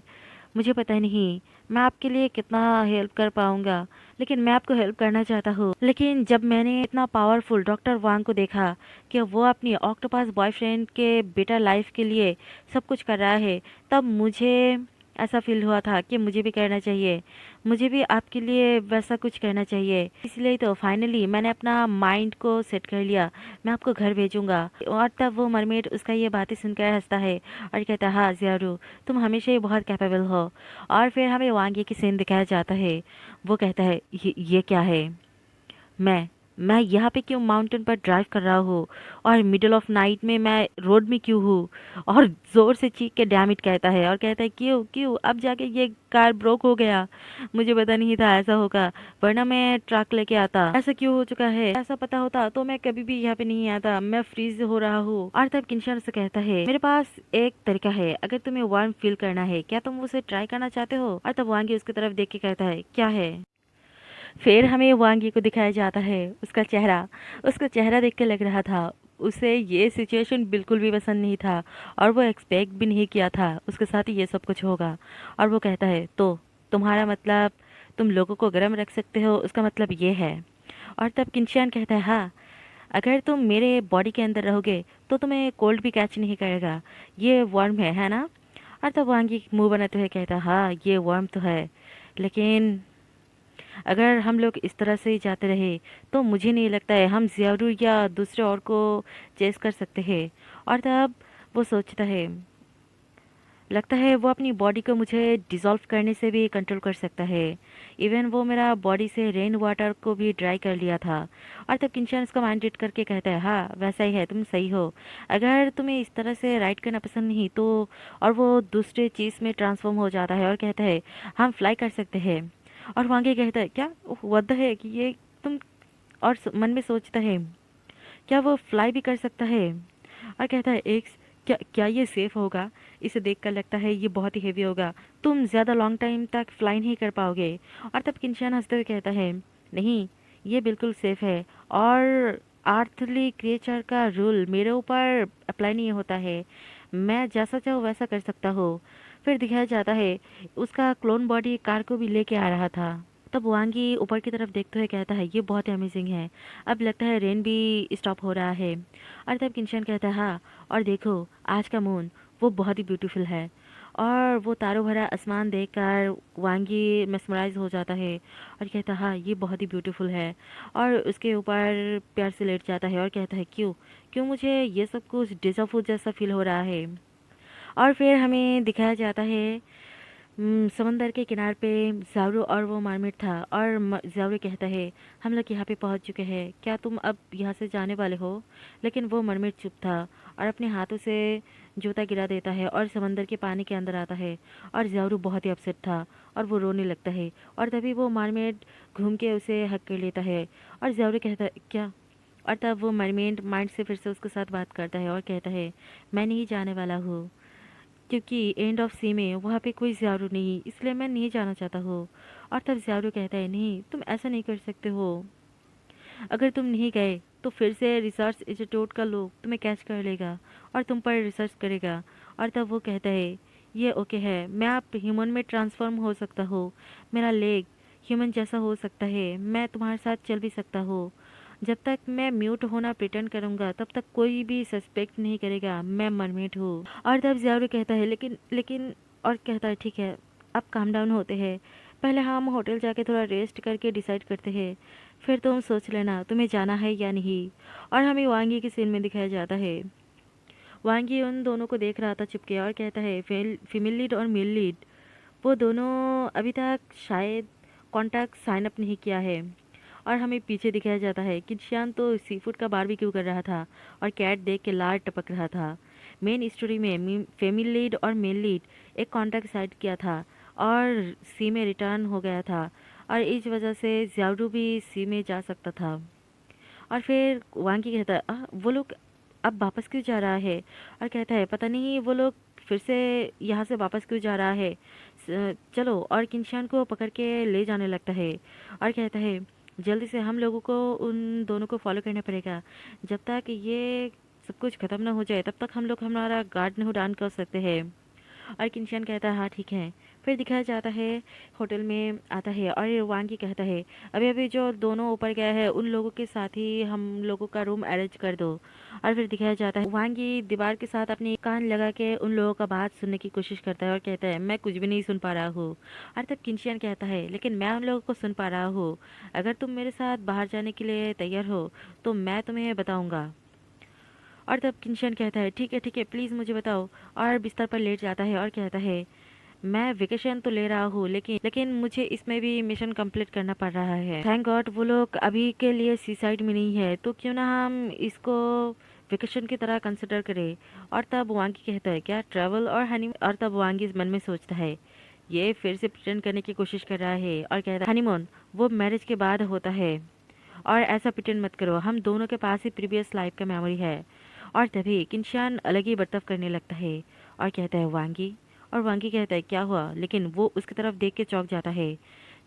मुझे पता नहीं मैं आपके लिए कितना हेल्प कर पाऊंगा, लेकिन मैं आपको हेल्प करना चाहता हूँ। लेकिन जब मैंने इतना पावरफुल डॉक्टर वांग को देखा कि वो अपनी ऑक्टोपस बॉयफ्रेंड के बेटर लाइफ के लिए सब कुछ कर रहा है, तब मुझे ऐसा फील हुआ था कि मुझे भी करना चाहिए, मुझे भी आपके लिए वैसा कुछ करना चाहिए। इसलिए तो फाइनली मैंने अपना माइंड को सेट कर लिया, मैं आपको घर भेजूंगा। और तब वो मरमेड उसका ये बातें सुनकर हंसता है और कहता है हाँ ज़्यारू, तुम हमेशा ही बहुत कैपेबल हो। और फिर हमें वांगी की सीन दिखाया जाता है। वो कहता है ये क्या है, मैं मैं यहाँ पे क्यों माउंटेन पर ड्राइव कर रहा हूँ, और मिडल ऑफ नाइट में मैं रोड में क्यों हूँ? और ज़ोर से चीख के डैम इट कहता है और कहता है क्यों क्यों, अब जाके ये कार ब्रोक हो गया, मुझे पता नहीं था ऐसा होगा, वरना मैं ट्रक लेके आता। ऐसा क्यों हो चुका है, ऐसा पता होता तो मैं कभी भी यहाँ पे नहीं आता, मैं फ्रीज हो रहा हूँ। और तब किंशन से कहता है मेरे पास एक तरीका है, अगर तुम्हें वार्म फील करना है, क्या तुम उसे ट्राई करना चाहते हो? और तब वांगी उसकी तरफ देख के कहता है क्या है? फिर हमें वांगी को दिखाया जाता है उसका चेहरा देख के लग रहा था उसे ये सिचुएशन बिल्कुल भी पसंद नहीं था, और वो एक्सपेक्ट भी नहीं किया था उसके साथ ही ये सब कुछ होगा। और वो कहता है तो तुम्हारा मतलब तुम लोगों को गर्म रख सकते हो, उसका मतलब ये है? और तब किंशियान कहता है हाँ, अगर तुम मेरे बॉडी के अंदर रहोगे तो तुम्हें कोल्ड भी कैच नहीं करेगा, ये वार्म है ना? और तब वांगी मुंह बनाते हुए कहता हाँ ये वार्म तो है, लेकिन अगर हम लोग इस तरह से ही जाते रहे तो मुझे नहीं लगता है हम ज़्यारू या दूसरे और को चेस कर सकते हैं। और तब वो सोचता है लगता है वो अपनी बॉडी को मुझे डिज़ोल्व करने से भी कंट्रोल कर सकता है। इवन वो मेरा बॉडी से रेन वाटर को भी ड्राई कर लिया था। और तब किंचन उसको माइंड रीड करके कहता है हाँ वैसा ही है, तुम सही हो, अगर तुम्हें इस तरह से राइड करना पसंद नहीं तो। और वो दूसरे चीज़ में ट्रांसफॉर्म हो जाता है और कहता है हम फ्लाई कर सकते हैं। और वांगे कहता है क्या वद्द है कि ये तुम, और मन में सोचता है क्या वो फ्लाई भी कर सकता है? और कहता है एक क्या क्या ये सेफ होगा? इसे देखकर लगता है ये बहुत ही हेवी होगा, तुम ज़्यादा लॉन्ग टाइम तक फ्लाई नहीं कर पाओगे। और तब किंचन हंसते हुए कहता है नहीं, ये बिल्कुल सेफ है, और आर्थली क्रिएचर का रूल मेरे ऊपर अप्लाई नहीं होता है, मैं जैसा चाहूँ वैसा कर सकता हूँ। फिर दिखाया जाता है उसका क्लोन बॉडी कार को भी लेके आ रहा था। तब वांगी ऊपर की तरफ देखते हुए कहता है ये बहुत ही अमेजिंग है, अब लगता है रेन भी स्टॉप हो रहा है। और तब किंशन कहता है हाँ, और देखो आज का मून वो बहुत ही ब्यूटीफुल है। और वो तारों भरा आसमान देखकर वांगी मेस्मराइज हो जाता है और कहता है हाँ ये बहुत ही ब्यूटीफुल है। और उसके ऊपर प्यार से लेट जाता है और कहता है क्यों क्यों मुझे ये सब कुछ डिजाफू जैसा फील हो रहा है। और फिर हमें दिखाया जाता है समंदर के किनारे पे ज़ारू और वो मार्मिट था। और ज़ारू कहता है हम लोग यहाँ पे पहुँच चुके हैं, क्या तुम अब यहाँ से जाने वाले हो? लेकिन वो मरमिट चुप था और अपने हाथों से जूता गिरा देता है और समंदर के पानी के अंदर आता है। और ज़ारू बहुत ही अपसेट था और वो रोने लगता है। और तभी वो मार्मेड घूम के उसे हक कर लेता है। और ज़ारू कहता है क्या? और तब वो मरमेड माइंड से फिर से उसके साथ बात करता है और कहता है मैं नहीं जाने वाला हूँ, क्योंकि एंड ऑफ सी में वहाँ पे कोई ज़्यारू नहीं, इसलिए मैं नहीं जाना चाहता हूँ। और तब ज़्यारू कहता है नहीं तुम ऐसा नहीं कर सकते हो, अगर तुम नहीं गए तो फिर से रिसर्च इंस्टीट्यूट का लोग तुम्हें कैच कर लेगा और तुम पर रिसर्च करेगा। और तब वो कहता है ये ओके है, मैं आप ह्यूमन में ट्रांसफॉर्म हो सकता हूँ, मेरा लेग ह्यूमन जैसा हो सकता है, मैं तुम्हारे साथ चल भी सकता हूँ, जब तक मैं म्यूट होना प्रिटेंड करूँगा तब तक कोई भी सस्पेक्ट नहीं करेगा मैं मरमेड हूँ। और तब ज़्यारू कहता है लेकिन लेकिन और कहता है ठीक है अब काम डाउन होते हैं, पहले हम होटल जाके थोड़ा रेस्ट करके डिसाइड करते हैं, फिर तुम सोच लेना तुम्हें जाना है या नहीं। और हमें वांगी के सीन में दिखाया जाता है वांगी उन दोनों को देख रहा था चुपके और कहता है फीमेल लीड और मेल लीड वो दोनों अभी तक शायद कॉन्टैक्ट साइन अप नहीं किया है। और हमें पीछे दिखाया जाता है कि शियान तो सी फूड का बारबेक्यू कर रहा था और कैट देख के लार टपक रहा था। मेन स्टोरी में फीमेल लीड और मेल लीड एक कॉन्टैक्ट साइन किया था और सी में रिटर्न हो गया था और इस वजह से ज्याडू भी सी में जा सकता था। और फिर वांगी कहता है वो लोग अब वापस क्यों जा रहा है?" और कहता है पता नहीं वो लोग फिर से यहाँ से वापस क्यों जा रहा है। चलो और किंशान को पकड़ के ले जाने लगता है और कहता है जल्दी से हम लोगों को उन दोनों को फॉलो करना पड़ेगा। जब तक ये सब कुछ खत्म ना हो जाए तब तक हम लोग हमारा गार्ड नहीं डाउन कर सकते हैं। और किंशन कहता है हाँ ठीक है। फिर दिखाया जाता है होटल में आता है और वांगी कहता है अभी अभी जो दोनों ऊपर गया है उन लोगों के साथ ही हम लोगों का रूम अरेंज कर दो। और फिर दिखाया जाता है वांगी दीवार के साथ अपनी कान लगा के उन लोगों का बात सुनने की कोशिश करता है और कहता है मैं कुछ भी नहीं सुन पा रहा हूँ। और तब किंशियन कहता है लेकिन मैं उन लोगों को सुन पा रहा हूँ। अगर तुम मेरे साथ बाहर जाने के लिए तैयार हो तो मैं तुम्हें बताऊंगा। और तब किंशन कहता है ठीक है प्लीज़ मुझे बताओ। और बिस्तर पर लेट जाता है और कहता है मैं वेकेशन तो ले रहा हूँ लेकिन मुझे इसमें भी मिशन कंप्लीट करना पड़ रहा है। थैंक गॉड वो लोग अभी के लिए सी साइड में नहीं है तो क्यों ना हम इसको वेकेशन की तरह कंसिडर करें। और तब वांगी कहता है क्या ट्रैवल और हनी। और तब वांगी इस मन में सोचता है ये फिर से प्रिटेंड करने की कोशिश कर रहा है और कहता है हनीमून वो मैरिज के बाद होता है और ऐसा प्रिटेंड मत करो हम दोनों के पास ही प्रीवियस लाइफ का मेमोरी है। और तभी किंशान अलग ही बर्ताव करने लगता है और कहता है वांगी। और वांगी कहता है क्या हुआ लेकिन वो उसकी तरफ देख के चौंक जाता है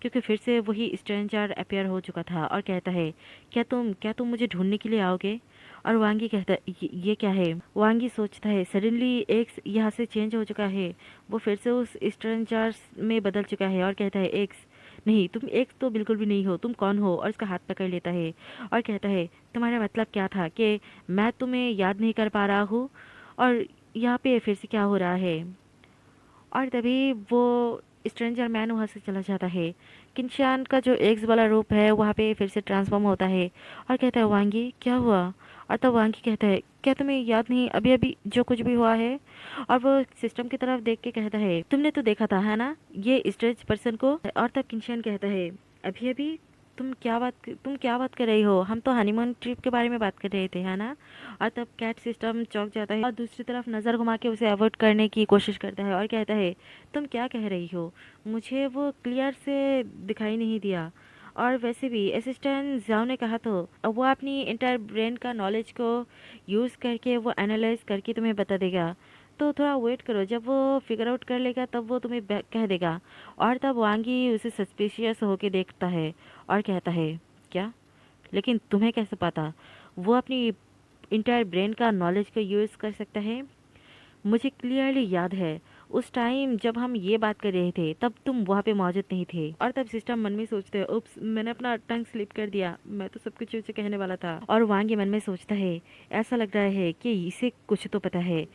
क्योंकि फिर से वही स्ट्रेंजर अपीयर हो चुका था और कहता है क्या तुम मुझे ढूंढने के लिए आओगे। और वांगी कहता है ये क्या है। वांगी सोचता है सडनली एक्स यहाँ से चेंज हो चुका है वो फिर से उस स्ट्रेंजर में बदल चुका है और कहता है एक्स नहीं तुम एक तो बिल्कुल भी नहीं हो तुम कौन हो। और उसका हाथ पकड़ लेता है और कहता है तुम्हारा मतलब क्या था कि मैं तुम्हें याद नहीं कर पा रहा हूँ और यहाँ पे फिर से क्या हो रहा है। और तभी वो स्ट्रेंजर मैन वहाँ से चला जाता है। किंशान का जो एक्स वाला रूप है वहाँ पे फिर से ट्रांसफॉर्म होता है और कहता है वांगी क्या हुआ। और तब वांगी कहता है क्या तुम्हें याद नहीं अभी अभी जो कुछ भी हुआ है। और वो सिस्टम की तरफ देख के कहता है तुमने तो देखा था है ना ये स्ट्रेंज पर्सन को। और तब किंशान कहता है अभी अभी तुम क्या बात कर रही हो हम तो हनीमून ट्रिप के बारे में बात कर रहे थे है ना। और तब कैट सिस्टम चौंक जाता है और दूसरी तरफ नज़र घुमा के उसे अवॉइड करने की कोशिश करता है और कहता है तुम क्या कह रही हो मुझे वो क्लियर से दिखाई नहीं दिया। और वैसे भी असिस्टेंट जाओ ने कहा तो वो अपनी इंटर ब्रेन का नॉलेज को यूज़ करके वो एनालाइज करके तुम्हें बता देगा। तो थोड़ा वेट करो जब वो फिगर आउट कर लेगा तब वो तुम्हें कह देगा। और तब वांगी उसे सस्पिशियस होके देखता है और कहता है क्या लेकिन तुम्हें कैसे पता वो अपनी इंटायर ब्रेन का नॉलेज को यूज़ कर सकता है। मुझे क्लियरली याद है उस टाइम जब हम ये बात कर रहे थे तब तुम वहाँ पे मौजूद नहीं थे। और तब सिस्टम मन में सोचते है उप्स मैंने अपना टंग स्लिप कर दिया मैं तो सब कुछ उसे कहने वाला था। और वांगी मन में सोचता है ऐसा लग रहा है कि इसे कुछ तो पता है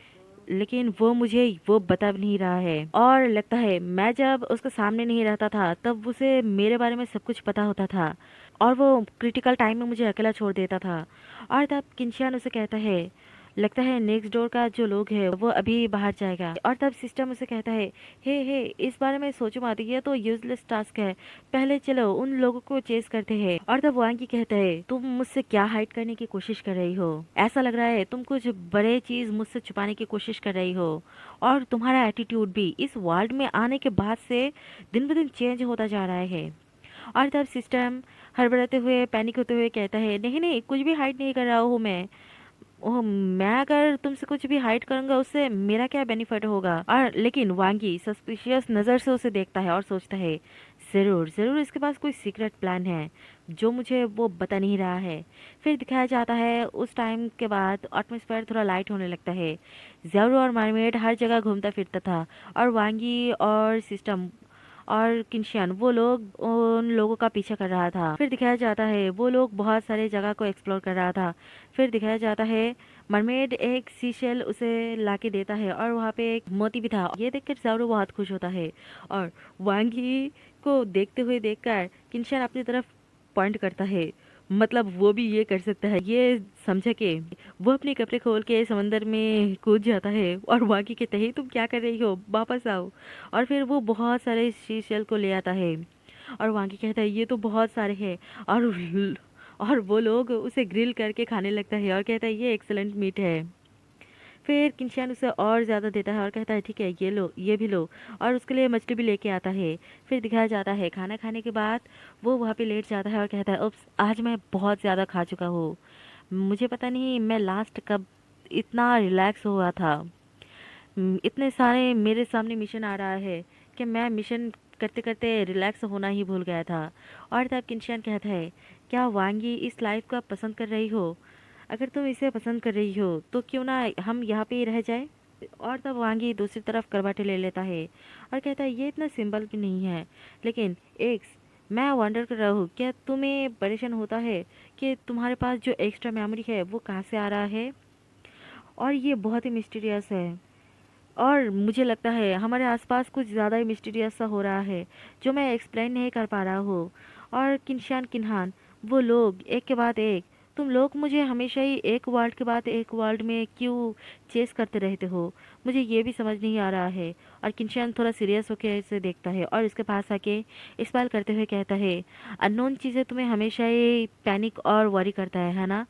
लेकिन वो मुझे वो बता भी नहीं रहा है। और लगता है मैं जब उसके सामने नहीं रहता था तब उसे मेरे बारे में सब कुछ पता होता था और वो क्रिटिकल टाइम में मुझे अकेला छोड़ देता था। और तब किंशियान उसे कहता है लगता है नेक्स्ट डोर का जो लोग है वो अभी बाहर जाएगा। और तब सिस्टम उसे कहता है हे इस बारे में सोचो मत ये तो यूजलेस टास्क है पहले चलो उन लोगों को चेस करते हैं। और तब वांगी कहता है तुम मुझसे क्या हाइड करने की कोशिश कर रही हो ऐसा लग रहा है तुम कुछ बड़े चीज मुझसे छुपाने की कोशिश कर रही हो। और तुम्हारा एटीट्यूड भी इस वर्ल्ड में आने के बाद से दिन ब दिन चेंज होता जा रहा है। और तब सिस्टम हड़बड़ाते हुए पैनिक होते हुए कहता है नहीं कुछ भी हाइड नहीं कर रहा हूँ मैं। ओह मैं अगर तुमसे कुछ भी हाइड करूंगा उससे मेरा क्या बेनिफिट होगा। और लेकिन वांगी सस्पिशियस नज़र से उसे देखता है और सोचता है ज़रूर ज़रूर इसके पास कोई सीक्रेट प्लान है जो मुझे वो बता नहीं रहा है। फिर दिखाया जाता है उस टाइम के बाद एटमॉस्फेयर थोड़ा लाइट होने लगता है। ज़ेरो और मरमेड हर जगह घूमता फिरता था और वांगी और सिस्टम और किंशियन वो लोग उन लोगों का पीछा कर रहा था। फिर दिखाया जाता है वो लोग बहुत सारे जगह को एक्सप्लोर कर रहा था। फिर दिखाया जाता है मरमेड एक सीशेल उसे लाके देता है और वहाँ पे एक मोती भी था। ये देखकर ज़ारो बहुत खुश होता है और वांगी को देखते हुए देखकर किंशियन अपनी तरफ पॉइंट करता है। मतलब वो भी ये कर सकता है, ये समझा के वो अपने कपड़े खोल के समंदर में कूद जाता है और वाकी कहते हैं तुम क्या कर रही हो, वापस आओ। और फिर वो बहुत सारे शीशल को ले आता है और वाकी कहता है ये तो बहुत सारे हैं। और वो लोग उसे ग्रिल करके खाने लगता है और कहता है ये एक्सलेंट मीट है। फिर किंशान उसे और ज़्यादा देता है और कहता है ठीक है ये लो, ये भी लो। और उसके लिए मछली भी लेके आता है। फिर दिखाया जाता है खाना खाने के बाद वो वहाँ पे लेट जाता है और कहता है उप्स, आज मैं बहुत ज़्यादा खा चुका हूँ। मुझे पता नहीं मैं लास्ट कब इतना रिलैक्स हुआ था। इतने सारे मेरे सामने मिशन आ रहा है कि मैं मिशन करते करते रिलैक्स होना ही भूल गया था। और तब किंशान कहता है क्या वांगी इस लाइफ का पसंद कर रही हो? अगर तुम इसे पसंद कर रही हो तो क्यों ना हम यहाँ पे ही रह जाए। और तब वांगी दूसरी तरफ करवाटे ले लेता है और कहता है ये इतना सिंपल भी नहीं है। लेकिन एक मैं वंडर कर रहा हूँ क्या तुम्हें परेशान होता है कि तुम्हारे पास जो एक्स्ट्रा मेमोरी है वो कहाँ से आ रहा है। और ये बहुत ही मिस्टीरियस है और मुझे लगता है हमारे आसपास कुछ ज़्यादा ही मिस्टीरियस सा हो रहा है जो मैं एक्सप्लेन नहीं कर पा रहा हूँ। और किनशान किन्हान वो लोग एक के बाद एक, तुम लोग मुझे हमेशा ही एक वर्ल्ड के बाद एक वर्ल्ड में क्यों चेस करते रहते हो, मुझे ये भी समझ नहीं आ रहा है। और किनशान थोड़ा सीरियस होकर इसे देखता है और इसके पास आके स्माइल करते हुए कहता है अननोन चीज़ें तुम्हें हमेशा ही पैनिक और वरी करता है ना?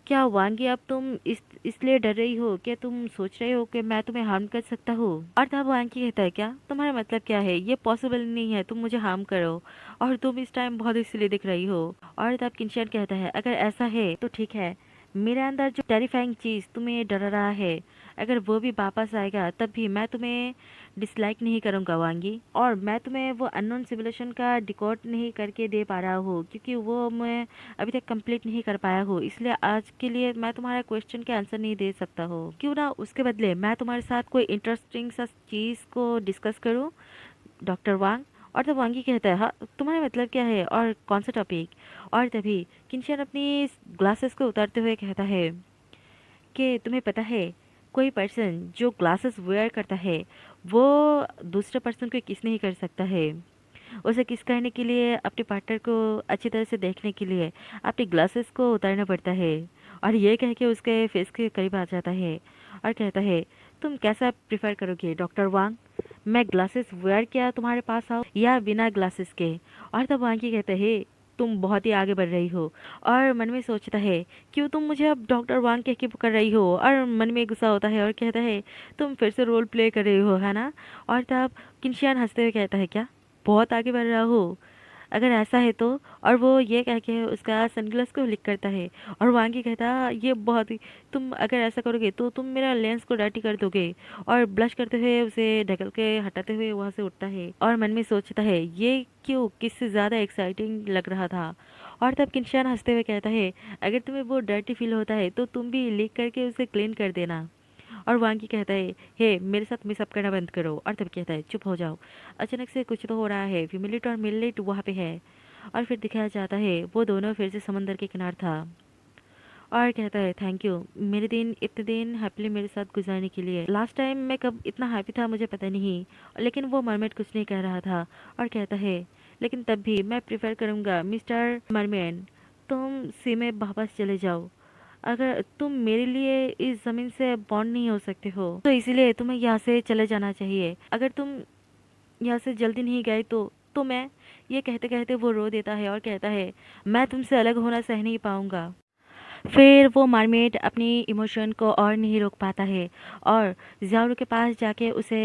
क्या वांगी अब तुम इसलिए डर रही हो कि तुम सोच रहे हो कि मैं तुम्हें हार्म कर सकता हूँ? और तब वांगी कहता है क्या तुम्हारा मतलब क्या है, ये पॉसिबल नहीं है तुम मुझे हार्म करो। और तुम इस टाइम बहुत इसलिए दिख रही हो। और तब किंचन कहता है अगर ऐसा है तो ठीक है, मेरे अंदर जो टेरिफाइंग चीज़ तुम्हें डरा रहा है अगर वो भी वापस आएगा तब भी मैं तुम्हें डिसलाइक नहीं करूँगा वांगी। और मैं तुम्हें वो अननोन सिमुलेशन का डिकोड नहीं करके दे पा रहा हूँ क्योंकि वो मैं अभी तक कंप्लीट नहीं कर पाया हूँ, इसलिए आज के लिए मैं तुम्हारे क्वेश्चन के आंसर नहीं दे सकता हूँ। क्यों ना उसके बदले मैं तुम्हारे साथ कोई इंटरेस्टिंग सा चीज़ को डिस्कस करूँ, डॉक्टर वांग। और तब वांगी कहता है हाँ तुम्हारा मतलब क्या है और कौन सा टॉपिक। और तभी किंचन अपनी ग्लासेस को उतारते हुए कहता है कि तुम्हें पता है कोई पर्सन जो ग्लासेस वेयर करता है वो दूसरे पर्सन को किस नहीं कर सकता है। उसे किस करने के लिए अपने पार्टनर को अच्छी तरह से देखने के लिए अपने ग्लासेस को उतारना पड़ता है। और ये कह के उसके फेस के करीब आ जाता है और कहता है तुम कैसा प्रिफर करोगे डॉक्टर वांग, मैं ग्लासेस वेयर किया तुम्हारे पास आऊँ या बिना ग्लासेस के। और तब वांग ही कहते हैं तुम बहुत ही आगे बढ़ रही हो। और मन में सोचता है क्यों तुम मुझे अब डॉक्टर वांग कह के पुकार रही हो। और मन में गुस्सा होता है और कहता है तुम फिर से रोल प्ले कर रही हो है ना। और तब किंशियान हंसते हुए कहता है क्या बहुत आगे बढ़ रहा हो, अगर ऐसा है तो। और वो ये कह के उसका सनग्लास को लिक करता है और वांगी कहता ये बहुत ही, तुम अगर ऐसा करोगे तो तुम मेरा लेंस को डर्टी कर दोगे। और ब्लश करते हुए उसे ढकल के हटाते हुए वहाँ से उठता है और मन में सोचता है ये क्यों किससे ज़्यादा एक्साइटिंग लग रहा था। और तब किंशान हंसते हुए कहता है अगर तुम्हें वो डर्टी फील होता है तो तुम भी लीक करके उसे क्लीन कर देना। और वांगी कहता है हे मेरे साथ मिसअप करना बंद करो। और तब कहता है चुप हो जाओ, अचानक से कुछ तो हो रहा है, विमिलिट और मिलिट वहाँ पे है। और फिर दिखाया जाता है वो दोनों फिर से समंदर के किनार था और कहता है थैंक यू मेरे दिन इतने दिन हैप्पीली मेरे साथ गुजारने के लिए। लास्ट टाइम मैं कब इतना हैप्पी था मुझे पता नहीं। लेकिन वो मरमेड कुछ नहीं कह रहा था और कहता है लेकिन तब भी मैं प्रेफर करूँगा मिस्टर मरमेड तुम सी में वापस चले जाओ। अगर तुम मेरे लिए इस ज़मीन से बॉन्ड नहीं हो सकते हो तो इसीलिए तुम्हें यहाँ से चले जाना चाहिए। अगर तुम यहाँ से जल्दी नहीं गए तो मैं, ये कहते कहते वो रो देता है और कहता है मैं तुमसे अलग होना सह नहीं पाऊंगा। फिर वो मरमेड अपनी इमोशन को और नहीं रोक पाता है और ज़ियाओरू के पास जाके उसे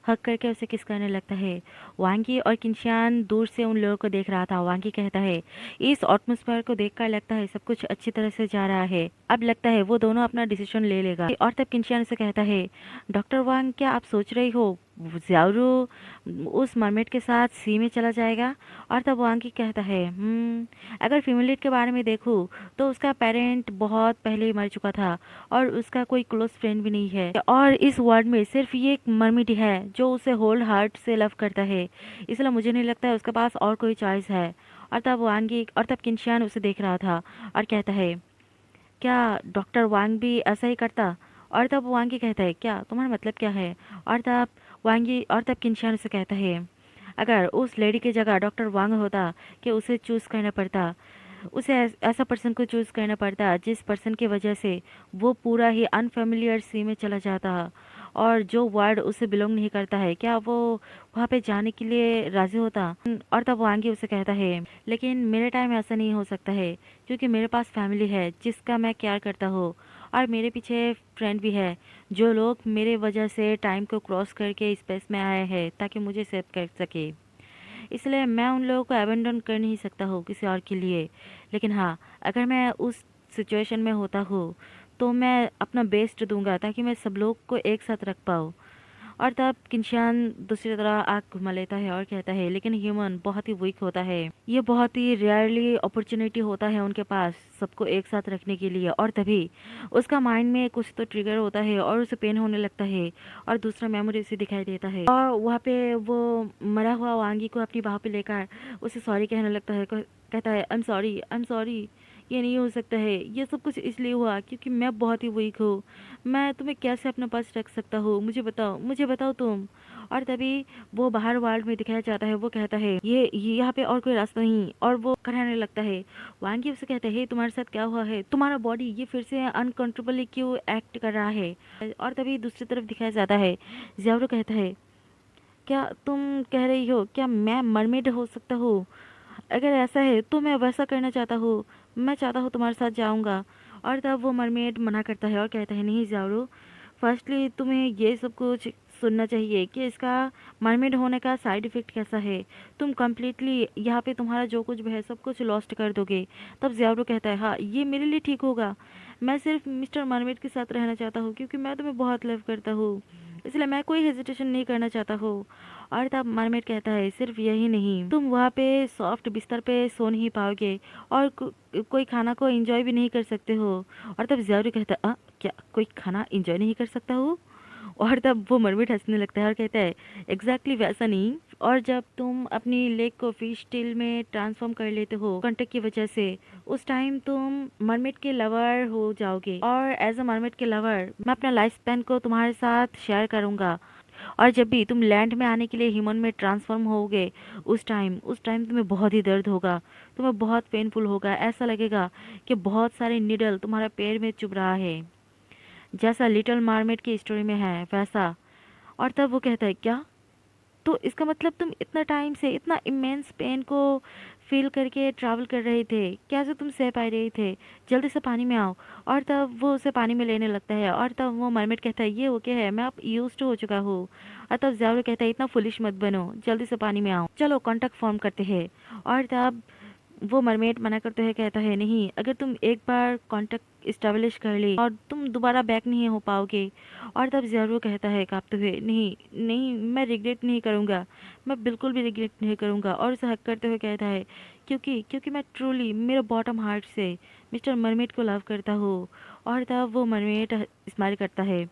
हक करके उसे किस करने लगता है। वांगी और किंशियान दूर से उन लोगों को देख रहा था। वांगी कहता है इस एटमॉस्फेयर को देखकर लगता है सब कुछ अच्छी तरह से जा रहा है, अब लगता है वो दोनों अपना डिसीजन ले लेगा। और तब किंशियान से कहता है डॉक्टर वांग क्या आप सोच रही हो ज़ियाओरू उस मरमेड के साथ सी में चला जाएगा? और तब वांगी कहता है अगर फीमेलिट के बारे में देखूँ तो उसका पेरेंट बहुत पहले ही मर चुका था और उसका कोई क्लोज फ्रेंड भी नहीं है और इस वर्ल्ड में सिर्फ ये एक मरमिड है जो उसे होल हार्ट से लव करता है, इसलिए मुझे नहीं लगता है उसके पास और कोई चॉइस है। और तब वांगी और तब किंशियान उसे देख रहा था और कहता है क्या डॉक्टर वांग भी ऐसा ही करता? और तब वांगी कहता है क्या तुम्हारा मतलब क्या है? और तब किंशियान उसे कहता है अगर उस लेडी की जगह डॉक्टर वांग होता कि उसे चूज करना पड़ता उसे ऐसा पर्सन को चूज़ करना पड़ता जिस पर्सन की वजह से वो पूरा ही अनफेमिलियर सी में चला जाता, और जो वर्ड उसे बिलोंग नहीं करता है, क्या वो वहाँ पे जाने के लिए राज़ी होता? और तब वांगी उसे कहता है, लेकिन मेरे टाइम ऐसा नहीं हो सकता है, क्योंकि मेरे पास फैमिली है जिसका मैं केयर करता हूँ, और मेरे पीछे फ्रेंड भी है, जो लोग मेरे वजह से टाइम को क्रॉस करके स्पेस में आए हैं ताकि मुझे सेव कर सके। इसलिए मैं उन लोगों को अबेंडन कर नहीं सकता हूँ किसी और के लिए। लेकिन हाँ, अगर मैं उस सिचुएशन में होता हूँ तो मैं अपना बेस्ट दूंगा ताकि मैं सब लोग को एक साथ रख पाऊँ। और तब किंशान दूसरी तरह आँख घुमा लेता है और कहता है, लेकिन ह्यूमन बहुत ही वीक होता है, ये बहुत ही रेयरली अपॉर्चुनिटी होता है उनके पास सबको एक साथ रखने के लिए। और तभी उसका माइंड में कुछ तो ट्रिगर होता है और उसे पेन होने लगता है, और दूसरा मेमोरी उसे दिखाई देता है, और वहाँ पे वो मरा हुआ वांगी को अपनी बाहों पे लेकर उसे सॉरी कहने लगता है। कहता है, I am sorry, I am sorry, ये नहीं हो सकता है, ये सब कुछ इसलिए हुआ क्योंकि मैं बहुत ही वीक हूँ, मैं तुम्हें कैसे अपने पास रख सकता हूँ, मुझे बताओ तुम। और तभी वो बाहर वर्ल्ड में दिखाया जाता है, वो कहता है, ये यहाँ पे और कोई रास्ता नहीं, और वो कराने लगता है। वांगी उसे कहता है, तुम्हारे साथ क्या हुआ है, तुम्हारा बॉडी ये फिर से अनकंट्रोलेबली क्यों एक्ट कर रहा है। और तभी दूसरी तरफ दिखाया जाता है, जियारो कहता है, क्या तुम कह रही हो क्या मैं मरमेड हो सकता हूँ? अगर ऐसा है तो मैं वैसा करना चाहता हूँ, मैं चाहता हूँ तुम्हारे साथ जाऊँगा। और तब वो मरमेड मना करता है और कहता है, नहीं जाओ, फर्स्टली तुम्हें ये सब कुछ सुनना चाहिए कि इसका मरमेड होने का साइड इफ़ेक्ट कैसा है। तुम कम्प्लीटली यहाँ पे तुम्हारा जो कुछ भी है सब कुछ लॉस्ट कर दोगे। तब ज़ियारो कहता है, हाँ ये मेरे लिए ठीक होगा, मैं सिर्फ मिस्टर मरमेड के साथ रहना चाहता हूँ क्योंकि मैं तुम्हें बहुत लव करता हूँ, इसलिए मैं कोई हेजिटेशन नहीं करना चाहता हूँ। और तब मरमेड कहता है, सिर्फ यही नहीं, तुम वहाँ पे सॉफ्ट बिस्तर पे सो नहीं पाओगे, और कोई खाना को एंजॉय भी नहीं कर सकते हो। और तब ज़ियारो कहता है, क्या कोई खाना एंजॉय नहीं कर सकता हो? और तब वो मरमिट हंसने लगता है और कहता है, एग्जैक्टली वैसा नहीं, और जब तुम अपनी लेग को फिश टेल में ट्रांसफॉर्म कर लेते हो कांटेक्ट की वजह से, उस टाइम तुम मरमिट के लवर हो जाओगे, और एज अ मरमिट के लवर मैं अपना लाइफ स्पैन को तुम्हारे साथ शेयर करूंगा। और जब भी तुम लैंड में आने के लिए ह्यूमन में ट्रांसफॉर्म होगे, उस टाइम तुम्हें बहुत ही दर्द होगा, तुम्हें बहुत पेनफुल होगा, ऐसा लगेगा कि बहुत सारे निडल तुम्हारे पैर में चुभ रहा है, जैसा लिटिल मार्मेड की स्टोरी में है वैसा। और तब वो कहता है, क्या, तो इसका मतलब तुम इतना टाइम से इतना इमेंस पेन को फील करके ट्रैवल कर रहे थे, कैसे तुम सह पा रहे थे, जल्दी से पानी में आओ। और तब वो उसे पानी में लेने लगता है, और तब वो मरमेड कहता है, ये ओके है, मैं अब यूज्ड हो चुका हूँ। और तब ज़ारो कहता है, इतना फुलिश मत बनो, जल्दी से पानी में आओ, चलो कांटेक्ट फॉर्म करते हैं। और तब वो मरमेड मना करते हुए कहता है, नहीं, अगर तुम एक बार कांटेक्ट इस्टेब्लिश कर ली और तुम दोबारा बैक नहीं हो पाओगे। और तब ज़रूर कहता है कांपते हुए, नहीं नहीं, मैं रिग्रेट नहीं करूँगा, मैं बिल्कुल भी रिग्रेट नहीं करूँगा। और उसे हक करते हुए कहता है, क्योंकि क्योंकि मैं ट्रूली मेरे बॉटम हार्ट से मिस्टर मरमेड को लव करता हूँ। और तब वो मरमेड स्माइल करता है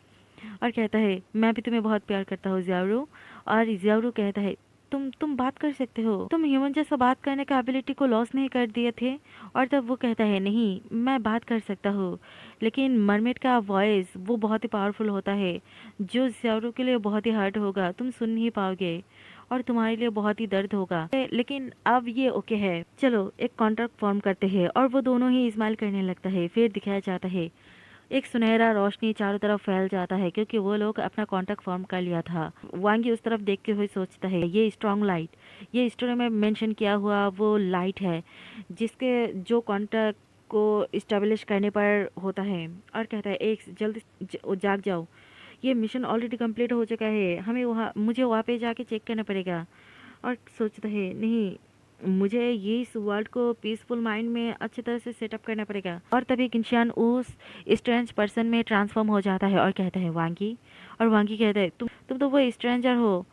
और कहता है, मैं भी तुम्हें बहुत प्यार करता हूँ ज़ियारो। और ज़ियारो कहता है, तुम बात कर सकते हो, तुम ह्यूमन जैसा बात करने का एबिलिटी को लॉस नहीं कर दिए थे। और तब वो कहता है, नहीं, मैं बात कर सकता हूँ, लेकिन मरमेड का वॉइस वो बहुत ही पावरफुल होता है, जो ज़ियारो के लिए बहुत ही हर्ट होगा, तुम सुन नहीं पाओगे, और तुम्हारे लिए बहुत ही दर्द होगा। लेकिन अब ये ओके है, चलो एक कॉन्ट्रैक्ट फॉर्म करते हैं। और वो दोनों ही इस्माइल करने लगता है। फिर दिखाया जाता है, एक सुनहरा रोशनी चारों तरफ फैल जाता है क्योंकि वो लोग अपना कांटेक्ट फॉर्म कर लिया था। वांगी उस तरफ देखते हुए सोचता है, ये स्ट्रॉन्ग लाइट, ये स्टोरी में मेंशन किया हुआ वो लाइट है जिसके जो कांटेक्ट को इस्टेब्लिश करने पर होता है। और कहता है, एक जल्दी जाग जाओ, ये मिशन ऑलरेडी कंप्लीट हो चुका है, हमें मुझे वहाँ पे जाके चेक करना पड़ेगा। और सोचता है, नहीं, मुझे ये इस वर्ल्ड को पीसफुल माइंड में अच्छी तरह से सेटअप करना पड़ेगा। और तभी किंशान उस स्ट्रेंज पर्सन में ट्रांसफॉर्म हो जाता है और कहता है, वांगी। और वांगी कहता है, तुम तो वो स्ट्रेंजर हो।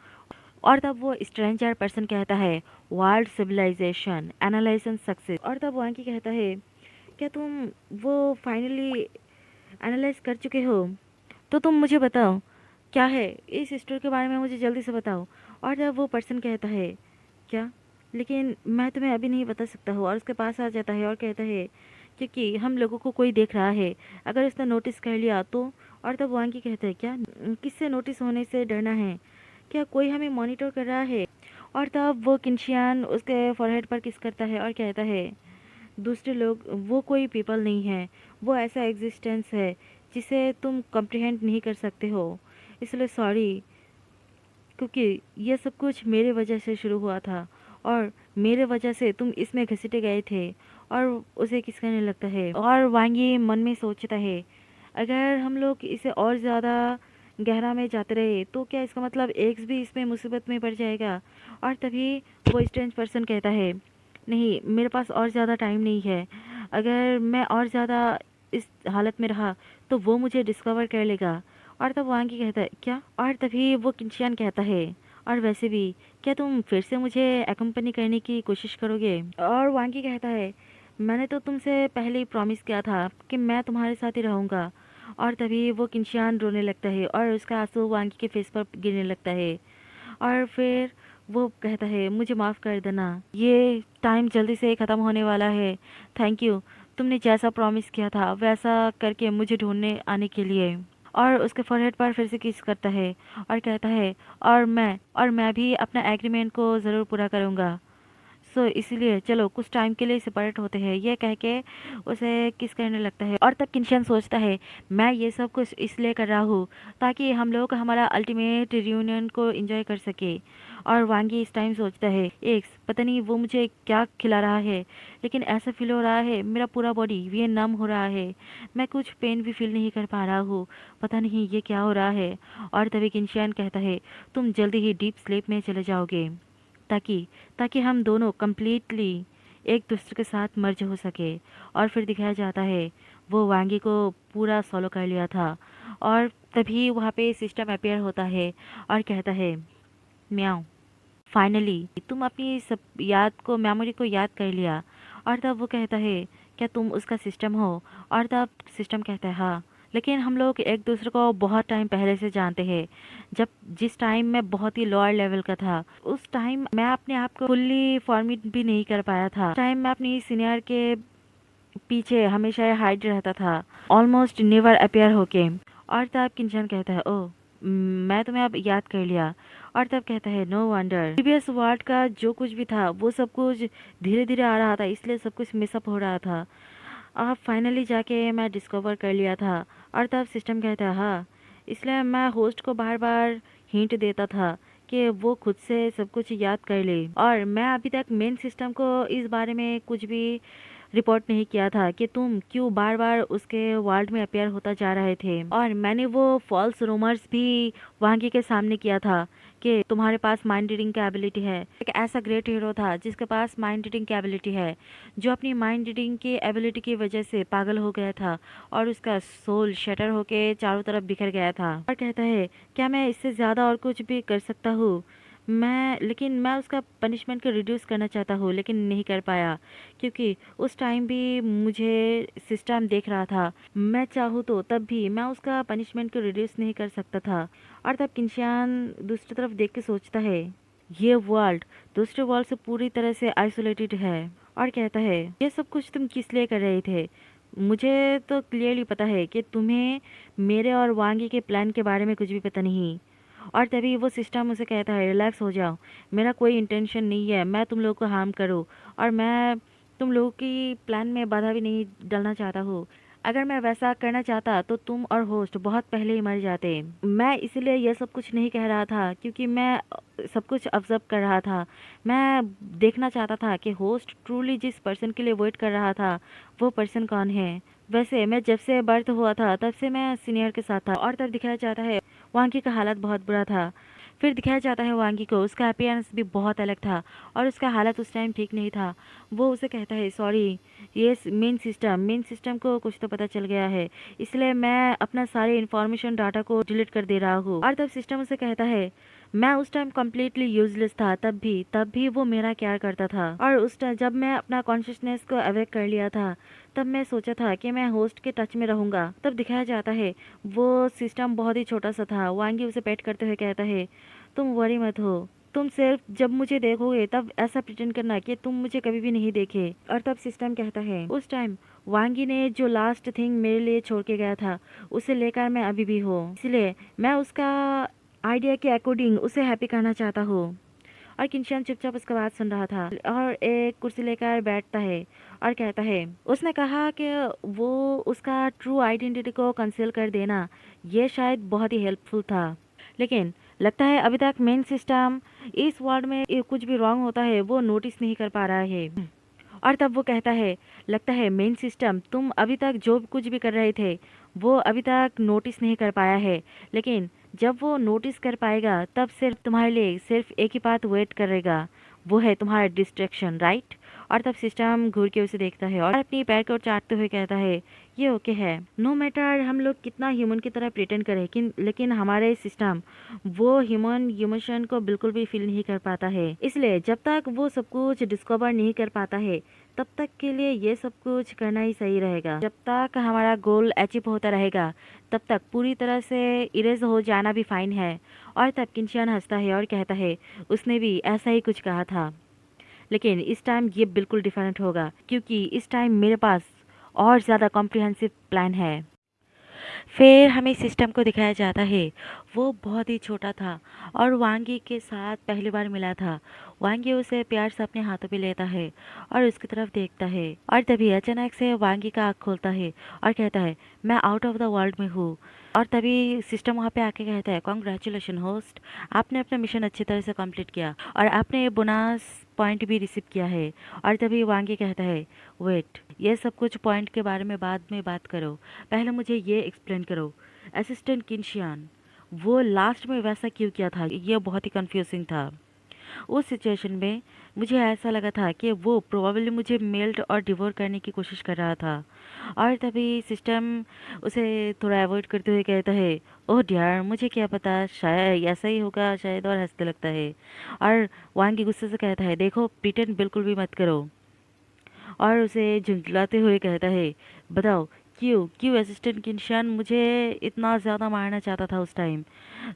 और तब वो स्ट्रेंजर पर्सन कहता है, वर्ल्ड सिविलाइजेशन एनालाइजेशन सक्सेस। और तब वांगी कहता है, क्या तुम वो फाइनली एनालाइज कर चुके हो? तो तुम मुझे बताओ, क्या है इस स्टोरी के बारे में, मुझे जल्दी से बताओ। और जब वो पर्सन कहता है, क्या, लेकिन मैं तुम्हें अभी नहीं बता सकता हूँ। और उसके पास आ जाता है और कहता है, क्योंकि हम लोगों को कोई देख रहा है, अगर उसने नोटिस कर लिया तो। और तब वांकी कहता है, क्या, किससे नोटिस होने से डरना है, क्या कोई हमें मॉनिटर कर रहा है? और तब वो किंशियान उसके फॉरहेड पर किस करता है और कहता है, दूसरे लोग वो कोई पीपल नहीं है, वो ऐसा एग्जिस्टेंस है जिसे तुम कम्प्रिहेंड नहीं कर सकते हो। इसलिए सॉरी, क्योंकि ये सब कुछ मेरे वजह से शुरू हुआ था और मेरे वजह से तुम इसमें घसीटे गए थे। और उसे किस कहने लगता है और वांगी मन में सोचता है, अगर हम लोग इसे और ज़्यादा गहरा में जाते रहे तो क्या इसका मतलब एक्स भी इसमें मुसीबत में पड़ जाएगा। और तभी वो स्ट्रेंज पर्सन कहता है, नहीं मेरे पास और ज़्यादा टाइम नहीं है, अगर मैं और ज़्यादा इस हालत में रहा तो वो मुझे डिस्कवर कर लेगा। और तब वांगी कहता है क्या, और तभी वो किंशियान कहता है, और वैसे भी क्या तुम फिर से मुझे एक्कम्पनी करने की कोशिश करोगे। और वांगी कहता है, मैंने तो तुमसे पहले ही प्रॉमिस किया था कि मैं तुम्हारे साथ ही रहूँगा। और तभी वो किंशियान रोने लगता है और उसका आंसू वांगी के फेस पर गिरने लगता है। और फिर वो कहता है, मुझे माफ़ कर देना, ये टाइम जल्दी से ख़त्म होने वाला है। थैंक यू, तुमने जैसा प्रॉमिस किया था वैसा करके मुझे ढूंढने आने के लिए। और उसके फोरहेड पर फिर से किस करता है और कहता है, और मैं भी अपना एग्रीमेंट को ज़रूर पूरा करूँगा। इसलिए चलो कुछ टाइम के लिए सेपरेट होते हैं, ये कह के उसे किस करने लगता है। और तब किंशन सोचता है, मैं ये सब कुछ इसलिए कर रहा हूँ ताकि हम लोग हमारा अल्टीमेट रियूनियन को एंजॉय कर सके। और वांगी इस टाइम सोचता है, एक्स पता नहीं वो मुझे क्या खिला रहा है, लेकिन ऐसा फील हो रहा है मेरा पूरा बॉडी ये नम हो रहा है, मैं कुछ पेन भी फील नहीं कर पा रहा हूँ, पता नहीं ये क्या हो रहा है। और तभी किंशियन कहता है, तुम जल्दी ही डीप स्लीप में चले जाओगे ताकि ताकि हम दोनों कम्प्लीटली एक दूसरे के साथ मर्ज हो सके। और फिर दिखाया जाता है वो वांगी को पूरा सॉलो कर लिया था। और तभी वहाँ पे सिस्टम अपेयर होता है और कहता है, म्याऊं, फाइनली तुम अपनी सब याद को मेमोरी को याद कर लिया। और तब वो कहता है, क्या तुम उसका सिस्टम हो। और तब सिस्टम कहता है, हाँ, लेकिन हम लोग एक दूसरे को बहुत टाइम पहले से जानते हैं। जब जिस टाइम मैं बहुत ही लोअर लेवल का था उस टाइम मैं अपने आप को फुल्ली फॉर्मेट भी नहीं कर पाया था। टाइम मैं अपनी सीनियर के पीछे हमेशा हाइड रहता था, ऑलमोस्ट नेवर अपेयर होके। और तब किंचन कहता है, ओह, मैं तुम्हें अब याद कर लिया। और तब कहता है, नो वंडर, प्रीवियस वर्ड का जो कुछ भी था वो सब कुछ धीरे धीरे आ रहा था, इसलिए सब कुछ मिसअप हो रहा था। अब फाइनली जाके मैं डिस्कवर कर लिया था। और तब सिस्टम कहता है, हाँ, इसलिए मैं होस्ट को बार बार हिंट देता था कि वो खुद से सब कुछ याद कर ले। और मैं अभी तक मेन सिस्टम को इस बारे में कुछ भी रिपोर्ट नहीं किया था कि तुम क्यों बार बार उसके वर्ल्ड में अपेयर होता जा रहे थे। और मैंने वो फॉल्स रूमर्स भी वांगी के सामने किया था कि तुम्हारे पास माइंड रीडिंग की एबिलिटी है। एक ऐसा ग्रेट हीरो था जिसके पास माइंड रीडिंग की एबिलिटी है, जो अपनी माइंड रीडिंग की एबिलिटी की वजह से पागल हो गया था और उसका सोल शटर होके चारों तरफ बिखर गया था। और कहता है, क्या मैं इससे ज़्यादा और कुछ भी कर सकता हूँ। लेकिन मैं उसका पनिशमेंट को रिड्यूस करना चाहता हूँ, लेकिन नहीं कर पाया क्योंकि उस टाइम भी मुझे सिस्टम देख रहा था। मैं चाहूँ तो तब भी मैं उसका पनिशमेंट को रिड्यूस नहीं कर सकता था। और तब किंशियान दूसरी तरफ देख के सोचता है, ये वर्ल्ड दूसरे वर्ल्ड से पूरी तरह से आइसोलेटेड है। और कहता है, ये सब कुछ तुम किस लिए कर रहे थे। मुझे तो क्लियरली पता है कि तुम्हें मेरे और वांगी के प्लान के बारे में कुछ भी पता नहीं। और तभी वो सिस्टम उसे कहता है, रिलैक्स हो जाओ, मेरा कोई इंटेंशन नहीं है मैं तुम लोगों को हार्म करूँ, और मैं तुम लोगों की प्लान में बाधा भी नहीं डालना चाहता हूँ। अगर मैं वैसा करना चाहता तो तुम और होस्ट बहुत पहले ही मर जाते। मैं इसलिए ये सब कुछ नहीं कह रहा था क्योंकि मैं सब कुछ ऑब्जर्व कर रहा था। मैं देखना चाहता था कि होस्ट ट्रूली जिस पर्सन के लिए वेट कर रहा था वो पर्सन कौन है। वैसे मैं जब से बर्थ हुआ था तब से मैं सीनियर के साथ था। और तब दिखाया जाता है वांगी का हालत बहुत बुरा था। फिर दिखाया जाता है वांगी को, उसका अपीयरेंस भी बहुत अलग था और उसका हालत उस टाइम ठीक नहीं था। वो उसे कहता है, सॉरी, ये मेन सिस्टम को कुछ तो पता चल गया है, इसलिए मैं अपना सारे इन्फॉर्मेशन डाटा को डिलीट कर दे रहा हूँ। और तब सिस्टम उसे कहता है, मैं उस टाइम कम्प्लीटली यूजलेस था, तब भी वो मेरा केयर करता था। और उस टाइम जब मैं अपना कॉन्शियसनेस को अवेक कर लिया था तब मैं सोचा था कि मैं होस्ट के टच में रहूंगा। तब दिखाया जाता है वो सिस्टम बहुत ही छोटा सा था। वांगी उसे पेट करते हुए कहता है, तुम वरी मत हो, तुम सिर्फ जब मुझे देखोगे तब ऐसा प्रिटेंड करना कि तुम मुझे कभी भी नहीं देखे। और तब सिस्टम कहता है, उस टाइम वांगी ने जो लास्ट थिंग मेरे लिए छोड़ के गया था उसे लेकर मैं अभी भी हूँ, इसलिए मैं उसका आइडिया के अकॉर्डिंग उसे हैप्पी करना चाहता हूँ। और किंशन चुपचाप उसका बात सुन रहा था और एक कुर्सी लेकर बैठता है और कहता है उसने कहा कि वो उसका ट्रू आइडेंटिटी को कंसील कर देना ये शायद बहुत ही हेल्पफुल था, लेकिन लगता है अभी तक मेन सिस्टम इस वर्ल्ड में कुछ भी रॉन्ग होता है वो नोटिस नहीं कर पा रहा है। और तब वो कहता है लगता है मेन सिस्टम तुम अभी तक जो कुछ भी कर रहे थे वो अभी तक नोटिस नहीं कर पाया है, लेकिन जब वो नोटिस कर पाएगा तब सिर्फ तुम्हारे लिए सिर्फ एक ही बात वेट करेगा, वो है तुम्हारा डिस्ट्रैक्शन, राइट। और तब सिस्टम घूर के उसे देखता है और अपनी पैर को चाटते हुए कहता है ये ओके है, नो मैटर हम लोग कितना ह्यूमन की तरह प्रिटेंड करें लेकिन हमारे सिस्टम वो ह्यूमन इमोशन को बिल्कुल भी फील नहीं कर पाता है, इसलिए जब तक वो सब कुछ डिस्कवर नहीं कर पाता है तब तक के लिए ये सब कुछ करना ही सही रहेगा। जब तक हमारा गोल अचीव होता रहेगा तब तक पूरी तरह से इरेज हो जाना भी फाइन है। और तब किंशियान हंसता है और कहता है उसने भी ऐसा ही कुछ कहा था, लेकिन इस टाइम ये बिल्कुल डिफरेंट होगा क्योंकि इस टाइम मेरे पास और ज़्यादा कॉम्प्रिहेंसिव प्लान है। फिर हमें सिस्टम को दिखाया जाता है वो बहुत ही छोटा था और वांगी के साथ पहली बार मिला था। वांगी उसे प्यार से अपने हाथों पे लेता है और उसकी तरफ देखता है और तभी अचानक से वांगी का आँख खोलता है और कहता है मैं आउट ऑफ द वर्ल्ड में हूँ। और तभी सिस्टम वहाँ पे आके कहता है कॉन्ग्रेचुलेशन होस्ट, आपने अपना मिशन अच्छी तरह से कंप्लीट किया और आपने ये बोनस पॉइंट भी रिसीव किया है। और तभी वांगी कहता है वेट, ये सब कुछ पॉइंट के बारे में बाद में बात करो, पहले मुझे ये एक्सप्लेन करो असिस्टेंट किंशियान वो लास्ट में वैसा क्यों किया था, ये बहुत ही कंफ्यूजिंग था। उस सिचुएशन में मुझे ऐसा लगा था कि वो प्रोबेबली मुझे मेल्ट और डिवोर करने की कोशिश कर रहा था। और तभी सिस्टम उसे थोड़ा अवॉइड करते हुए कहता है ओह डियर मुझे क्या पता, शायद ऐसा ही होगा शायद, और हंसते लगता है। और वांगी गुस्से से कहता है देखो प्रिटेंड बिल्कुल भी मत करो, और उसे झुंझलाते हुए कहता है बताओ क्यों क्यों असिस्टेंट किंशान मुझे इतना ज़्यादा मारना चाहता था उस टाइम।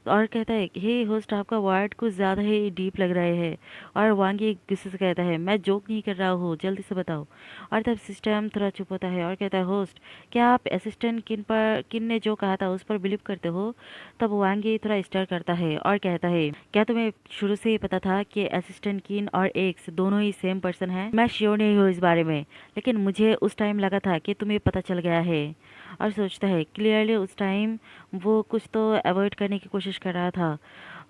और कहता है हे होस्ट आपका वर्ड कुछ ज़्यादा ही डीप लग रहे हैं। और वांगी गुस्से से कहता है मैं जोक नहीं कर रहा हूँ, जल्दी से बताओ। और तब सिस्टम थोड़ा चुप होता है और कहता है होस्ट क्या आप असिस्टेंट किन ने जो कहा था उस पर बिलीव करते हो। तब वांगी थोड़ा स्टर करता है और कहता है क्या तुम्हें शुरू से ही पता था कि असिस्टेंट किन और एक्स दोनों ही सेम पर्सन है। मैं श्योर नहीं हूँ इस बारे में, लेकिन मुझे उस टाइम लगा था कि तुम्हें पता चल गया है। और सोचता है क्लियरली उस टाइम वो कुछ तो अवॉइड करने की कोशिश कर रहा था।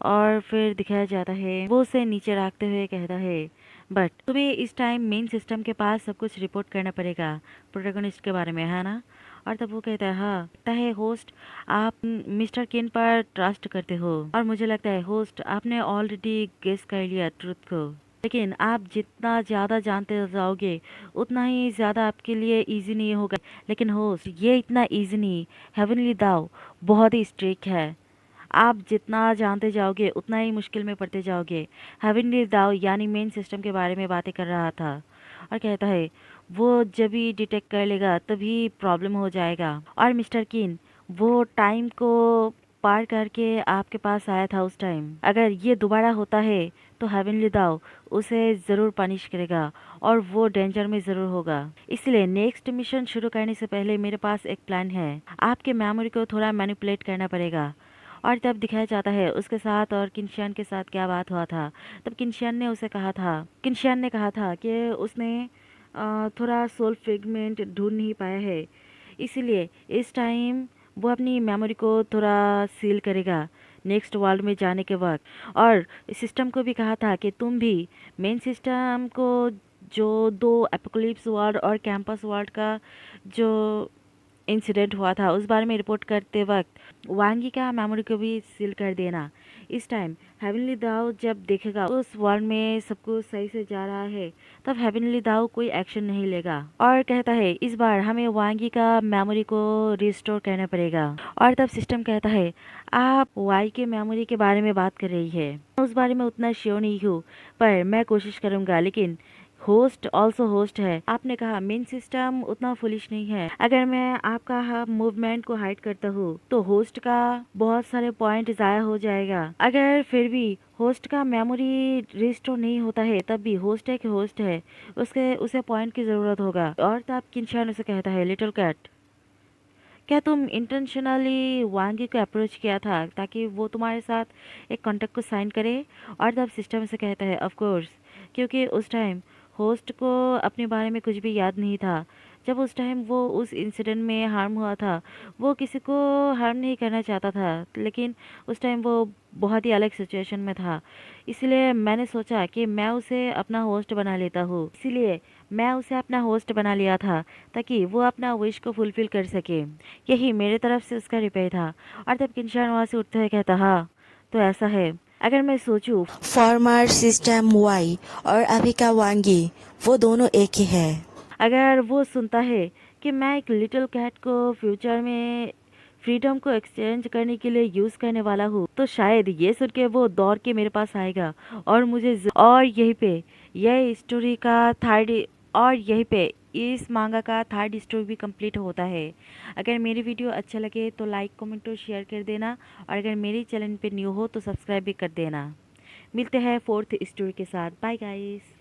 और फिर दिखाया जाता है वो उसे नीचे रखते हुए कहता है बट तुम्हें इस टाइम मेन सिस्टम के पास सब कुछ रिपोर्ट करना पड़ेगा प्रोटैगनिस्ट के बारे में, है ना। और तब वो कहता है हाँ लगता है होस्ट आप मिस्टर किन पर ट्रस्ट करते हो, और मुझे लगता है होस्ट आपने ऑलरेडी गेस कर लिया ट्रुथ को, लेकिन आप जितना ज़्यादा जानते जाओगे उतना ही ज़्यादा आपके लिए इजी नहीं होगा। लेकिन होस्ट ये इतना इजी नहीं, हेवनली दाव बहुत ही स्ट्रिक्ट है, आप जितना जानते जाओगे उतना ही मुश्किल में पड़ते जाओगे। हेवनली दाव यानी मेन सिस्टम के बारे में बातें कर रहा था। और कहता है वो जब भी डिटेक्ट कर लेगा तभी प्रॉब्लम हो जाएगा। और मिस्टर किन वो टाइम को पार करके आपके पास आया था उस टाइम, अगर ये दोबारा होता है तो हेवनली दाव उसे ज़रूर पनिश करेगा और वो डेंजर में ज़रूर होगा। इसलिए नेक्स्ट मिशन शुरू करने से पहले मेरे पास एक प्लान है, आपके मेमोरी को थोड़ा मैनिपुलेट करना पड़ेगा। और तब दिखाया जाता है उसके साथ और किंशियन के साथ क्या बात हुआ था। तब किंशियन ने कहा था कि उसने थोड़ा सोल फ्रेगमेंट ढूंढ नहीं पाया है, इसीलिए इस टाइम वो अपनी मेमोरी को थोड़ा सील करेगा नेक्स्ट वर्ल्ड में जाने के वक्त। और सिस्टम को भी कहा था कि तुम भी मेन सिस्टम को जो दो एपोकलिप्स वर्ल्ड और कैंपस वर्ल्ड का जो इंसिडेंट हुआ था उस बारे में रिपोर्ट करते वक्त वांगी का मेमोरी को भी सील कर देना। इस टाइम हेवनली दाव जब देखेगा उस वर्ल्ड में सब कुछ सही से जा रहा है तब हेवनली दाव कोई एक्शन नहीं लेगा और कहता है इस बार हमें वांगी का मेमोरी को रिस्टोर करना पड़ेगा। और तब सिस्टम कहता है आप वाई के मेमोरी के बारे में बात कर रही है, उस बारे में उतना श्योर नहीं हूँ पर मैं कोशिश करूंगा, लेकिन होस्ट ऑल्सो होस्ट है, आपने कहा मेन सिस्टम उतना फुलिश नहीं है, अगर मैं आपका मूवमेंट को हाइड करता हूँ तो होस्ट का बहुत सारे पॉइंट जाया हो जाएगा। अगर फिर भी होस्ट का मेमोरी रिस्टोर नहीं होता है तब भी होस्ट एक होस्ट है, उसके उसे पॉइंट की जरूरत होगा। और तब किंशान उसे कहता है लिटिल कैट क्या तुम इंटेंशनली वांगी को अप्रोच किया था ताकि वो तुम्हारे साथ एक कॉन्ट्रैक्ट को साइन करे। और तब सिस्टम से कहता है ऑफ कोर्स, क्योंकि उस टाइम होस्ट को अपने बारे में कुछ भी याद नहीं था। जब उस टाइम वो उस इंसिडेंट में हार्म हुआ था, वो किसी को हार्म नहीं करना चाहता था, लेकिन उस टाइम वो बहुत ही अलग सिचुएशन में था। इसलिए मैंने सोचा कि मैं उसे अपना होस्ट बना लेता हूँ। इसीलिए मैं उसे अपना होस्ट बना लिया था, ताकि वो अपना विश को फुलफिल कर सके। यही मेरे तरफ से उसका रिप्लाई था। और तब किंशान वहाँ से उठते हुए कहता, हाँ तो ऐसा है। अगर मैं सोचूं, फॉर्मर सिस्टम वाई और अभी का वांगी वो दोनों एक ही है। अगर वो सुनता है कि मैं एक लिटिल कैट को फ्यूचर में फ्रीडम को एक्सचेंज करने के लिए यूज़ करने वाला हूँ, तो शायद ये सुन के वो दौड़ के मेरे पास आएगा और और यहीं पे यह स्टोरी का थर्ड और यहीं पे इस मांगा का थर्ड स्टोरी भी कंप्लीट होता है। अगर मेरी वीडियो अच्छा लगे तो लाइक कमेंट और शेयर कर देना, और अगर मेरे चैनल पे न्यू हो तो सब्सक्राइब भी कर देना। मिलते हैं फोर्थ स्टोरी के साथ। Bye guys.